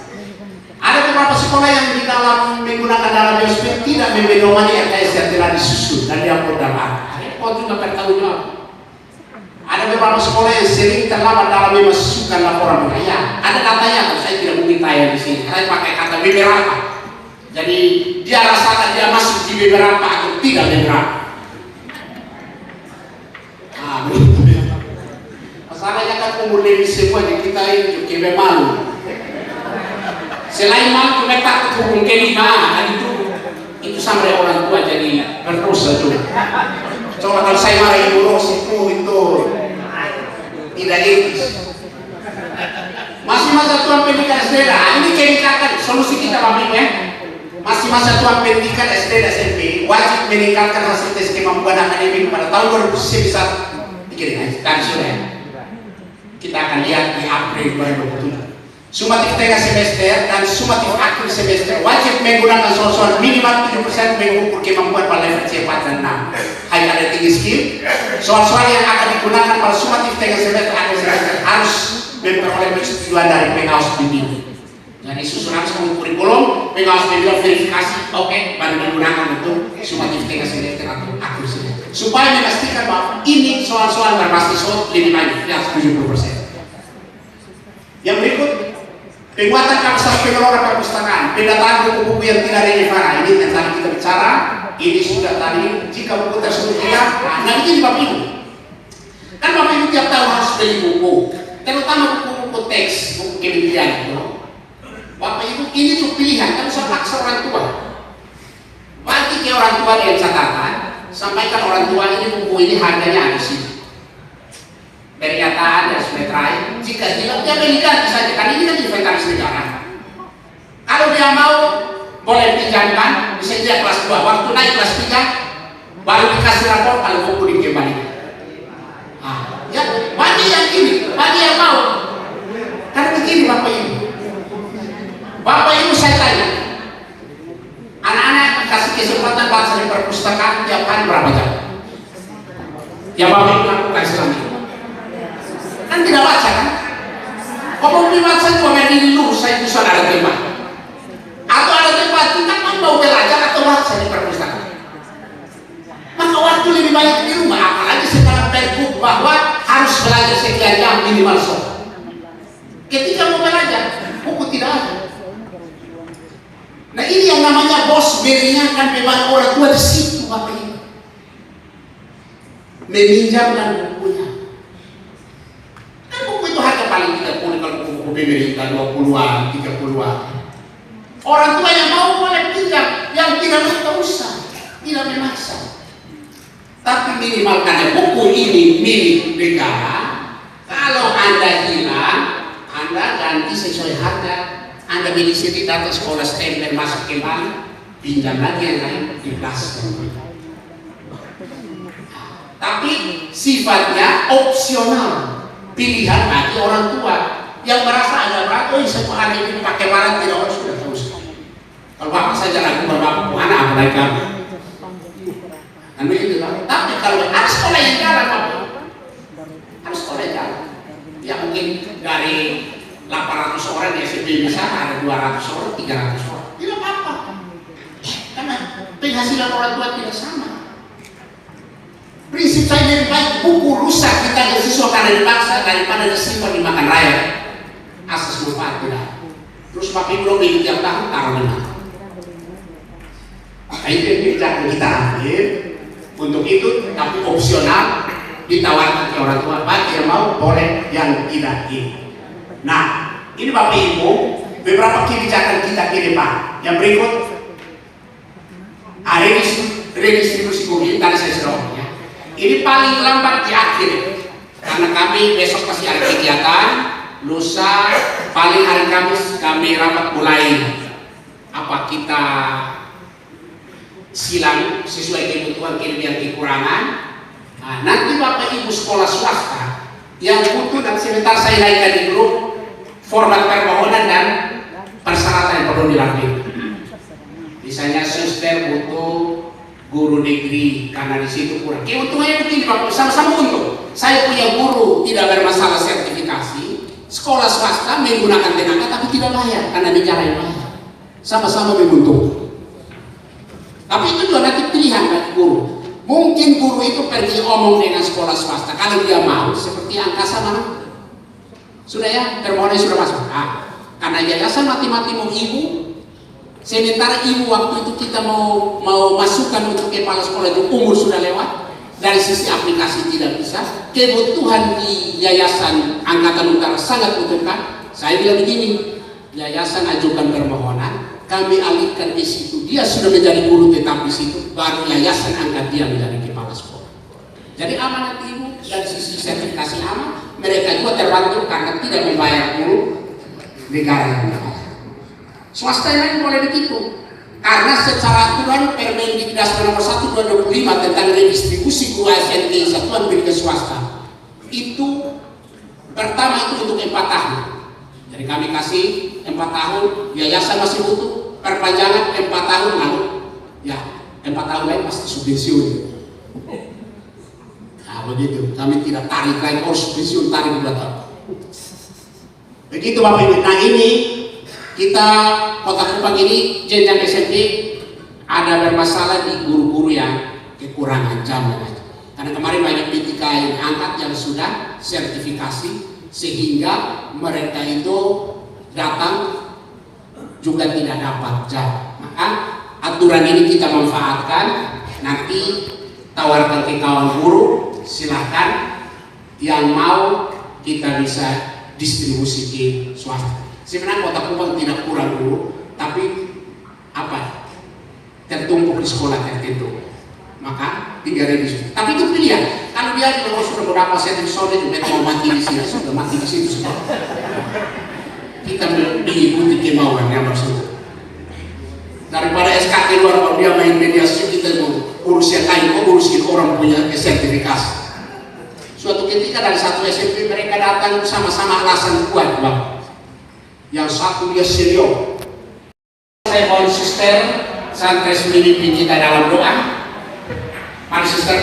Ada beberapa sekolah yang di dalam menggunakan dalam BSP tidak memedomani RKS yang telah disusun dan diupload dalam. Repot juga bertanggung jawab. Ada beberapa sekolah yang sering terlambat dalam memasukkan laporan penilaian. Ada datanya, kalau saya tidak mungkin tayang di sini. Saya pakai kata beberapa. Jadi dia rasakan dia masuk di beberapa atau tidak beberapa. Masalahnya kan umur lebih semua di kita ini juga malu. Selain malu kita takut hukum kelima, dan itu sampai orang tua jadi berdosa juga. Coba kalau saya marah ibu Ros itu tidak etis. Masih masa Tuhan pendidikan SD, ini meningkatkan solusi kita Bapak Ibu ya. Masih masa Tuhan pendidikan SD dan SMP wajib meningkatkan hasil tes kemampuan akademik pada tahun 2021. Dikirim tadi sore. Kita akan lihat di April 2027. Sumatif tengah semester dan sumatif akhir semester wajib menggunakan soal-soal minimal 7% mengukur kemampuan pada level C4 dan 6. Hanya ada tinggi skill. Soal-soal yang akan digunakan pada sumatif tengah semester akhir semester harus memperoleh persetujuan dari pengawas bimbing. Jadi susunan semua kurikulum, pengawas bimbing verifikasi, oke, baru digunakan untuk sumatif tengah semester atau akhir semester. Supaya memastikan bahwa ini soal-soal berbasis SWOT lebih banyak, yang 70%. Yang berikut, penguatan kapasitas pengelola perpustakaan, pendataan buku-buku yang tidak relevan. Ini yang tadi kita bicara, ini sudah tadi. Jika buku tersebut hilang, nah ini Bapak Ibu. Kan Bapak Ibu tiap tahun harus beli buku, terutama buku-buku teks, buku kementerian. Bapak Ibu ini tuh pilihan, kan usah paksa orang tua. Bagi ke orang tua dengan catatan, sampaikan orang tua ini buku ini harganya ada sini. Pernyataan dan sumetrai, jika tidak dia belikan saja, kan ini kan inventaris negara. Kalau dia mau boleh pinjamkan, bisa dia kelas 2, waktu naik kelas 3 baru dikasih rapor kalau buku dikembalikan. Ya bagi yang ini, bagi yang mau, karena begini Bapak Ibu. Bapak Ibu saya tanya, anak-anak dikasih kesempatan baca di perpustakaan tiap hari berapa jam? Ya Bapak Ibu lakukan selama ini. Kan tidak baca kan? Kalau mau baca itu memang lurus saya itu ada tempat. Atau ada tempat kita kan mau belajar atau baca di perpustakaan. Maka waktu lebih banyak di rumah, apalagi sekarang pergub bahwa harus belajar sekian jam minimal sore. Ketika mau belajar, buku tidak ada. Nah ini yang namanya bos meringankan beban orang tua di situ Bapak Ibu. Meminjamkan bukunya. Buku itu harga paling 30, kalau buku pemerintah 20-an, 30-an. Orang tua yang mau boleh pinjam, yang tidak mau usah, tidak memaksa. Tapi minimal karena buku ini milik negara, kalau Anda hilang, Anda ganti sesuai harga. Anda beli di data sekolah stempel masuk kembali, pinjam lagi yang lain ikhlas. Tapi sifatnya opsional. Pilihan bagi orang tua yang merasa ada berat, oh satu hari ini pakai barang tidak harus sudah terus. Kalau bapak saja lagu bapak anak apa lagi kami? Kan begitu kan? Tapi kalau ada sekolah yang jalan bapak, ada sekolah yang jalan. Ya mungkin dari 800 orang di SMP misalnya ada 200 orang, 300 orang, tidak apa-apa. Karena penghasilan orang tua tidak sama. Prinsip saya lebih baik buku rusak kita ke siswa karena dipaksa daripada disimpan dimakan rakyat. Asas manfaat tidak. Terus Bapak Ibu beli tiap tahun taruh di mana? Nah itu yang kita ambil. Untuk itu tapi opsional ditawarkan ke orang tua. Bagi yang mau boleh, yang tidak ini. Nah ini Bapak Ibu beberapa kebijakan kita ke depan. Yang berikut redistribusi bumi tadi saya sudah ya. Ini paling lambat di akhir karena kami besok pasti ada kegiatan, lusa paling hari Kamis kami rapat mulai apa kita silang sesuai kebutuhan kelebihan kekurangan. Nah, nanti Bapak Ibu sekolah swasta yang butuh dan sebentar saya naikkan di grup format permohonan dan persyaratan yang perlu dilakukan. Misalnya suster butuh guru negeri karena di situ kurang. Keuntungannya begini Bapak, sama-sama untung. Saya punya guru tidak bermasalah sertifikasi, sekolah swasta menggunakan tenaga tapi tidak bayar karena bicara yang bayar. Sama-sama menguntungkan. Tapi itu juga nanti pilihan bagi guru. Mungkin guru itu pergi omong dengan sekolah swasta kalau dia mau, seperti angkasa mana? Sudah ya, permohonan sudah masuk. Karena yayasan mati-mati mau ibu, sementara ibu waktu itu kita mau masukkan untuk kepala sekolah itu umur sudah lewat. Dari sisi aplikasi tidak bisa, kebutuhan di Yayasan Angkatan Utara sangat butuhkan. Saya bilang begini, yayasan ajukan permohonan, kami alihkan di situ. Dia sudah menjadi guru tetap di situ, baru yayasan angkat dia menjadi kepala sekolah. Jadi amanat ibu dari sisi sertifikasi aman, mereka juga terbantu karena tidak membayar guru negara yang membayar. Swasta yang lain boleh begitu, karena secara aturan Permendikbud nomor 1 2025 tentang redistribusi guru SMP satuan pendidikan swasta itu pertama itu untuk 4 tahun. Jadi kami kasih 4 tahun, yayasan masih butuh perpanjangan 4 tahun lalu, ya 4 tahun lain pasti subvensi. Nah begitu, kami tidak tarik lagi subvensi tarik 2 tahun. Begitu Bapak Ibu. Nah ini kita Kota Kupang ini jenjang SMP ada bermasalah di guru-guru yang kekurangan jam. Karena kemarin banyak PTK yang angkat yang sudah sertifikasi sehingga mereka itu datang juga tidak dapat jam. Maka aturan ini kita manfaatkan, nanti tawarkan ke kawan guru, silahkan yang mau kita bisa distribusi ke swasta. Sebenarnya Kota Kupang tidak kurang guru, tapi tertumpuk di sekolah tertentu. Maka tinggal revisi. Tapi itu pilihan. Kalau dia sudah berapa sertifikat itu mau mati di sini, sudah mati di situ sudah. Kita mengikuti kemauan yang bersangkutan. Daripada SKT luar kalau dia main mediasi, kita mau urus yang lain, urus orang punya sertifikasi. Suatu ketika dari satu SMP mereka datang sama-sama alasan kuat, Bang. Yang satu dia serius. Saya mohon suster sampai memimpin kita dalam doa. Mari suster.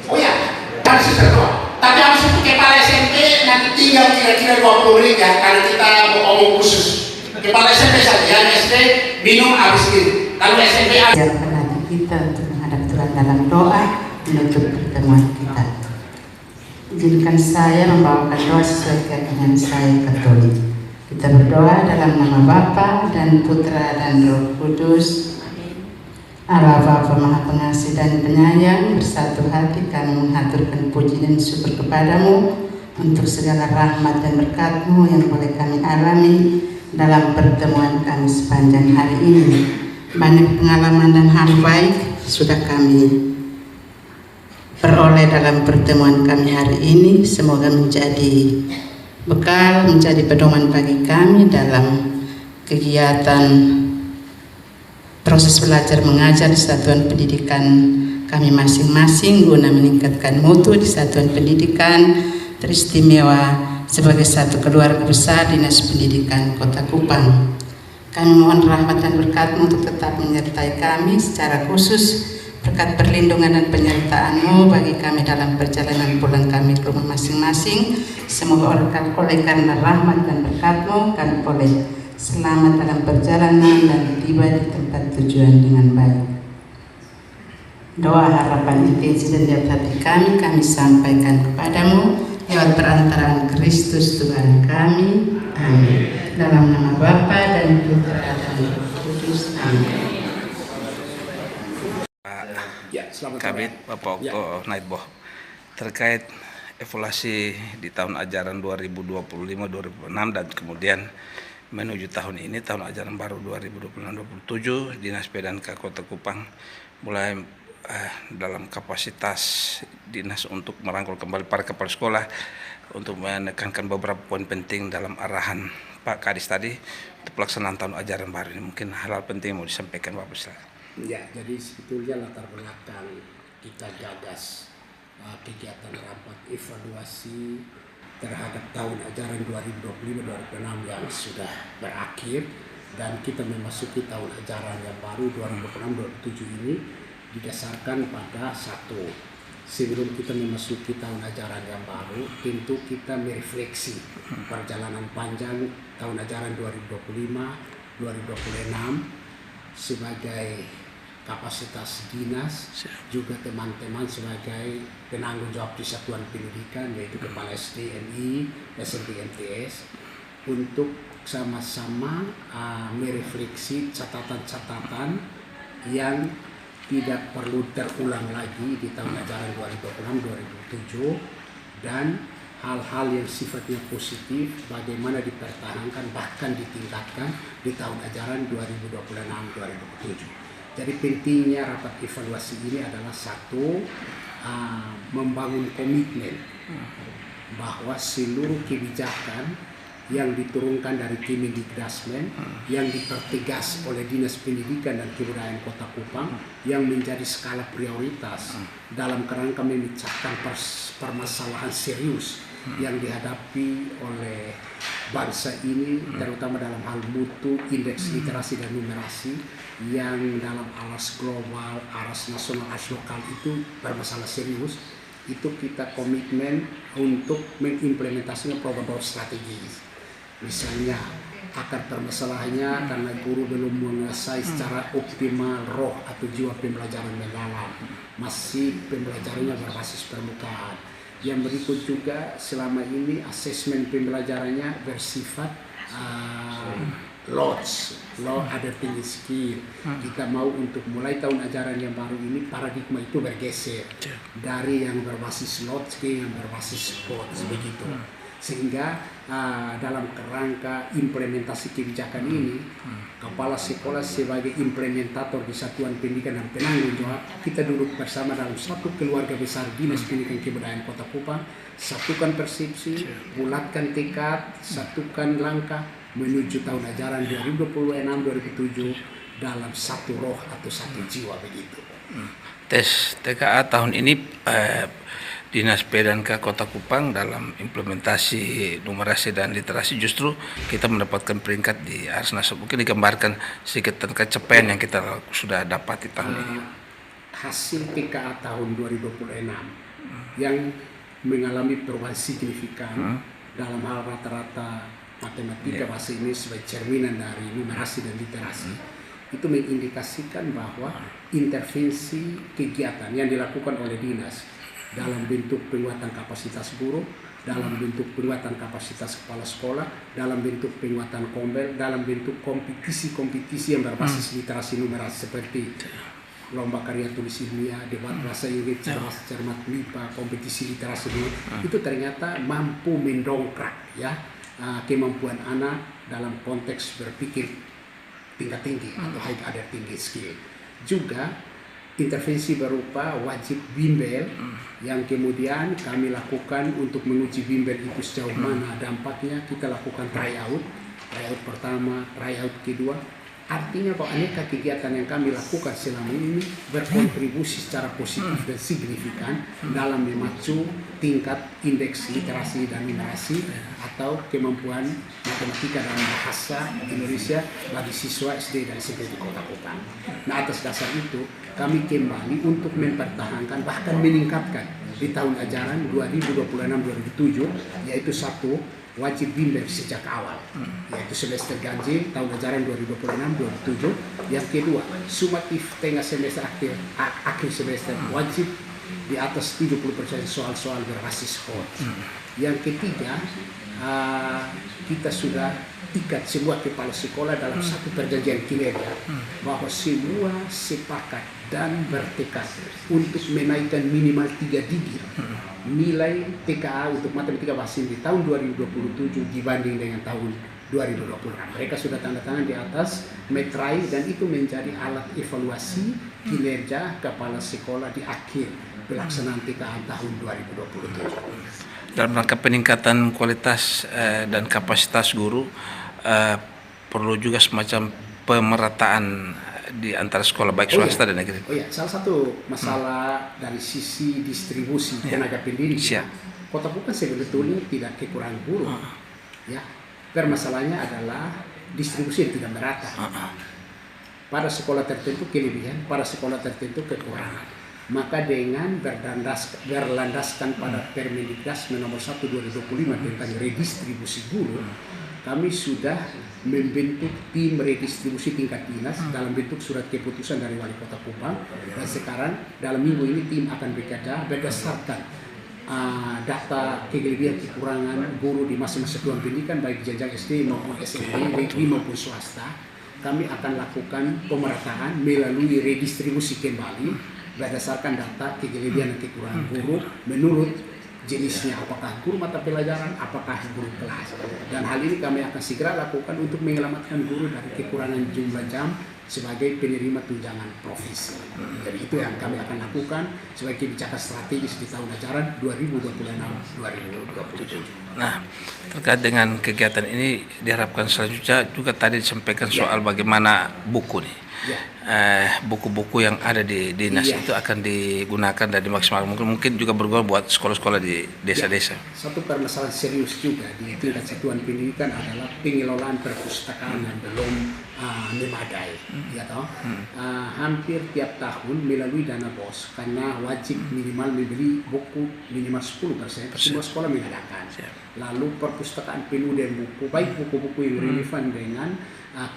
Oh ya, mari suster doa. Tapi harus untuk kepala SMP nanti tinggal kira-kira 20 menit ya, karena kita mau omong khusus. Kepala SMP saja, yang SD minum habis itu. Kalau SMP ajarkan hati kita untuk menghadap Tuhan dalam doa menutup pertemuan kita. Izinkan saya membawakan doa sesuai keyakinan saya Katolik. Kita berdoa dalam nama Bapa dan Putra dan Roh Kudus. Allah Bapa Maha Pengasih dan Penyayang, bersatu hati kami menghaturkan puji dan syukur kepadamu untuk segala rahmat dan berkat-Mu yang boleh kami alami dalam pertemuan kami sepanjang hari ini. Banyak pengalaman dan hal baik sudah kami peroleh dalam pertemuan kami hari ini. Semoga menjadi bekal, menjadi pedoman bagi kami dalam kegiatan proses belajar mengajar di satuan pendidikan kami masing-masing guna meningkatkan mutu di satuan pendidikan teristimewa sebagai satu keluarga besar Dinas Pendidikan Kota Kupang. Kami mohon rahmat dan berkat-Mu untuk tetap menyertai kami secara khusus, berkat perlindungan dan penyertaan-Mu bagi kami dalam perjalanan pulang kami ke rumah masing-masing. Semoga oleh karena rahmat dan berkat-Mu kami boleh selamat dalam perjalanan dan tiba di tempat tujuan dengan baik. Doa harapan intensi dan dalam hati kami sampaikan kepadamu lewat perantaraan Kristus Tuhan kami. Amin. Dalam nama Bapa dan Putra dan Roh Kudus. Amin. Kabit Bapak Okto Naidboh terkait evaluasi di tahun ajaran 2025-2026 dan kemudian menuju tahun ini, tahun ajaran baru 2026-2027, Dinas PDK Kota Kupang mulai dalam kapasitas dinas untuk merangkul kembali para kepala sekolah untuk menekankan beberapa poin penting dalam arahan Pak Kadis tadi untuk pelaksanaan tahun ajaran baru ini. Mungkin hal-hal penting mau disampaikan Bapak silakan. Ya, jadi sebetulnya latar belakang kita gagas kegiatan rapat evaluasi terhadap tahun ajaran 2025-2026 yang sudah berakhir, dan kita memasuki tahun ajaran yang baru 2026-2027 ini didasarkan pada satu, sebelum kita memasuki tahun ajaran yang baru, tentu kita merefleksi perjalanan panjang tahun ajaran 2025-2026 sebagai kapasitas dinas, juga teman-teman sebagai penanggung jawab di satuan pendidikan, yaitu Kepala SDNI, SMP MTS, untuk sama-sama merefleksi catatan-catatan yang tidak perlu terulang lagi di tahun ajaran 2026-2027, dan hal-hal yang sifatnya positif bagaimana dipertahankan bahkan ditingkatkan di tahun ajaran 2026-2027. Jadi pentingnya rapat evaluasi ini adalah satu, membangun komitmen bahwa seluruh kebijakan yang diturunkan dari Kemendikbudrismen, yang dipertegas oleh Dinas Pendidikan dan Kebudayaan Kota Kupang, yang menjadi skala prioritas dalam kerangka memecahkan permasalahan serius yang dihadapi oleh bangsa ini, terutama dalam hal mutu, indeks literasi dan numerasi, yang dalam alas global, alas nasional, alas lokal itu bermasalah serius. Itu kita komitmen untuk mengimplementasikan program strategis. Misalnya akar permasalahannya karena guru belum menguasai secara optimal roh atau jiwa pembelajaran mendalam, masih pembelajarannya berbasis permukaan. Yang berikut juga selama ini asesmen pembelajarannya bersifat low adapting skill. Kita mau untuk mulai tahun ajaran yang baru ini paradigma itu bergeser dari yang berbasis load ke yang berbasis codes begitu. Sehingga dalam kerangka implementasi kebijakan ini, kepala sekolah sebagai implementator di satuan pendidikan dan penanggung jawab, kita duduk bersama dalam satu keluarga besar Dinas Pendidikan Kebudayaan Kota Kupang, satukan persepsi, bulatkan tekad, satukan langkah menuju tahun ajaran 2026-2027 dalam satu roh atau satu jiwa begitu. Tes TKA tahun ini Dinas PDNK Kota Kupang dalam implementasi numerasi dan literasi justru kita mendapatkan peringkat di aras nasional. Mungkin digambarkan sedikit tentang capaian yang kita sudah dapat di tahun ini. Hasil TKA tahun 2026 yang mengalami perubahan signifikan dalam hal rata-rata matematika bahasa Indonesia sebagai cerminan dari numerasi dan literasi, itu mengindikasikan bahwa intervensi kegiatan yang dilakukan oleh dinas dalam bentuk penguatan kapasitas guru, dalam bentuk penguatan kapasitas kepala sekolah, dalam bentuk penguatan kombel, dalam bentuk kompetisi-kompetisi yang berbasis literasi numerasi seperti lomba karya tulis ilmiah, debat bahasa Inggris, cermat MIPA, kompetisi literasi itu ternyata mampu mendongkrak kemampuan anak dalam konteks berpikir tingkat tinggi atau high adapting skill. Juga intervensi berupa wajib bimbel yang kemudian kami lakukan untuk menguji bimbel itu sejauh mana dampaknya. Kita lakukan tryout pertama, tryout kedua. Artinya bahwa aneka kegiatan yang kami lakukan selama ini berkontribusi secara positif dan signifikan dalam memacu tingkat indeks literasi dan numerasi atau kemampuan matematika dan bahasa Indonesia bagi siswa SD dan SMP di Kota Kupang. Nah, atas dasar itu kami kembali untuk mempertahankan bahkan meningkatkan di tahun ajaran 2026-2027 yaitu satu, wajib bimbel sejak awal, yaitu semester ganjil tahun ajaran 2026-2027. Yang kedua, sumatif tengah semester akhir semester wajib di atas 70% soal-soal berbasis HOT. Yang ketiga, kita sudah ikat semua kepala sekolah dalam satu perjanjian kinerja bahwa semua sepakat dan bertekad untuk menaikkan minimal 3 digit nilai TKA untuk matematika bahasa Inggris di tahun 2027 dibanding dengan tahun 2026. Mereka sudah tanda tangan di atas metrai dan itu menjadi alat evaluasi kinerja kepala sekolah di akhir pelaksanaan TKA tahun 2027. Dalam rangka peningkatan kualitas dan kapasitas guru, perlu juga semacam pemerataan di antara sekolah baik swasta dan negeri? Oh iya, salah satu masalah dari sisi distribusi tenaga pendidik, Kota Bukan sebetulnya tidak kekurangan guru. Ya, permasalahannya adalah distribusi yang tidak merata. Pada sekolah tertentu kelebihan, pada sekolah tertentu kekurangan. Maka dengan berlandaskan pada Permendiknas nomor 1 2025 tentang redistribusi guru, kami sudah membentuk tim redistribusi tingkat dinas dalam bentuk surat keputusan dari Wali Kota Kupang, dan sekarang dalam minggu ini tim akan bekerja berdasarkan data kelebihan kekurangan guru di masing-masing satuan pendidikan baik di jenjang SD maupun SMP, negeri maupun swasta. Kami akan lakukan pemerataan melalui redistribusi kembali berdasarkan data kelebihan dan kekurangan guru menurut jenisnya, apakah guru mata pelajaran, apakah guru kelas. Dan hal ini kami akan segera lakukan untuk menyelamatkan guru dari kekurangan jumlah jam sebagai penerima tunjangan profesi. Jadi itu yang kami akan lakukan sebagai kebijakan strategis di tahun ajaran 2026-2027. Nah, terkait dengan kegiatan ini diharapkan selanjutnya juga tadi disampaikan soal bagaimana buku nih. Buku-buku yang ada di dinas itu akan digunakan dan dimaksimalkan, mungkin juga berguna buat sekolah-sekolah di desa-desa. Satu permasalahan serius juga di tingkat satuan pendidikan adalah pengelolaan perpustakaan yang belum memadai, ya toh. Hampir tiap tahun melalui dana BOS, karena wajib minimal membeli buku minimal 10%, semua sekolah mengadakan. Lalu perpustakaan penuh dengan buku, baik buku-buku yang relevan dengan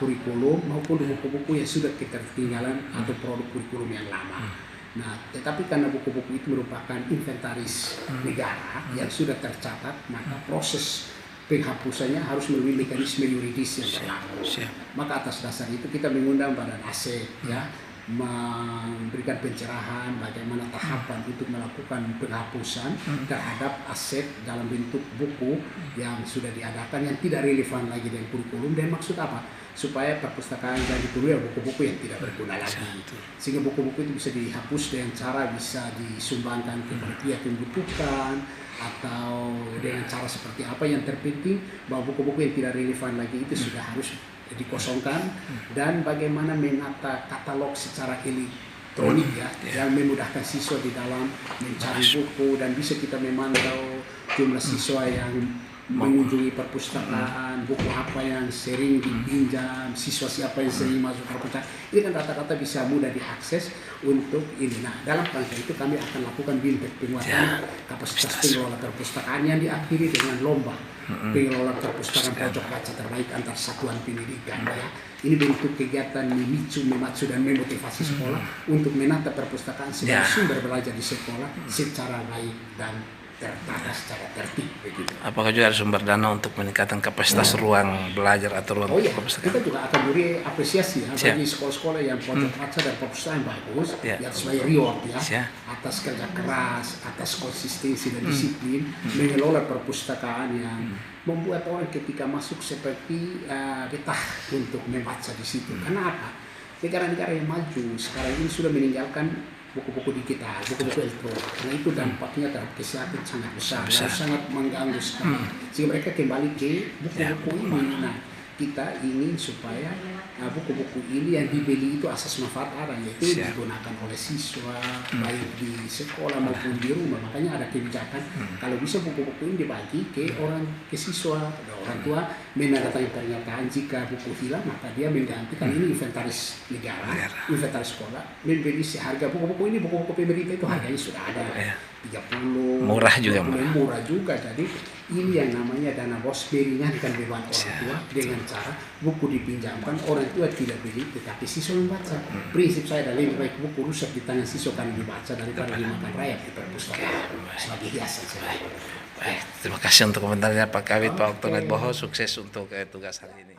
kurikulum maupun buku-buku yang sudah ketertinggalan atau produk kurikulum yang lama. Nah, tetapi karena buku-buku itu merupakan inventaris negara yang sudah tercatat, maka proses penghapusannya harus melalui mekanisme yuridis yang berlaku. Maka atas dasar itu kita mengundang Badan Aset, ya, memberikan pencerahan bagaimana tahapan untuk melakukan penghapusan terhadap aset dalam bentuk buku yang sudah diadakan yang tidak relevan lagi dengan kurikulum. Dan maksud apa? Supaya perpustakaan yang dipenuhi buku-buku yang tidak berguna lagi, sehingga buku-buku itu bisa dihapus dengan cara bisa disumbangkan kepada pihak yang membutuhkan atau dengan cara seperti apa. Yang terpenting bahwa buku-buku yang tidak relevan lagi itu sudah harus dikosongkan, dan bagaimana menata katalog secara elektronik yang memudahkan siswa di dalam mencari buku, dan bisa kita memantau jumlah siswa yang mengunjungi perpustakaan, buku apa yang sering dipinjam, siswa siapa yang sering masuk perpustakaan. Ini kan data-data bisa mudah diakses untuk ini. Nah, dalam rangka itu kami akan lakukan penguatan kapasitas pengelola perpustakaan yang diakhiri dengan lomba pengelola perpustakaan pojok baca terbaik antar satuan pendidikan. Ya. Ini bentuk kegiatan memicu, mematsu dan memotivasi sekolah untuk menata perpustakaan sebagai sumber belajar di sekolah secara baik dan tertata secara tertib begitu. Apakah juga ada sumber dana untuk meningkatkan kapasitas ruang belajar atau ruang perpustakaan? Kita juga akan beri apresiasi bagi sekolah-sekolah yang pojok baca dan perpustakaan bagus, yang sebagai reward atas kerja keras, atas konsistensi dan disiplin mengelola perpustakaan yang membuat orang ketika masuk seperti betah untuk membaca di situ. Karena apa? Negara-negara yang maju sekarang ini sudah meninggalkan buku-buku digital, buku-buku elektronik. Karena itu dampaknya terhadap kesehatan sangat besar dan sangat mengganggu sekali. Sehingga mereka kembali ke buku-buku ini. Nah, kita ingin supaya buku-buku ini yang dibeli itu asas manfaat ada, yaitu digunakan oleh siswa baik di sekolah maupun di rumah. Makanya ada kebijakan kalau bisa buku-buku ini dibagi ke siswa, orang tua menandatangani pernyataan jika buku hilang maka dia menggantikan. Ini inventaris negara, inventaris sekolah, membeli seharga buku-buku ini, buku-buku pemerintah itu harganya sudah ada 30, murah juga, murah juga. Jadi ini yang namanya dana BOS, meringankan beban orang tua dengan cara buku dipinjamkan, orang tua tidak beli tetapi siswa membaca. Prinsip saya adalah lebih baik buku rusak di tangan siswa karena dibaca daripada dimakan rakyat di perpustakaan sebagai hiasan. Baik, terima kasih untuk komentarnya Pak Kabid, Pak Oktonet Boho, sukses untuk tugas hari ini.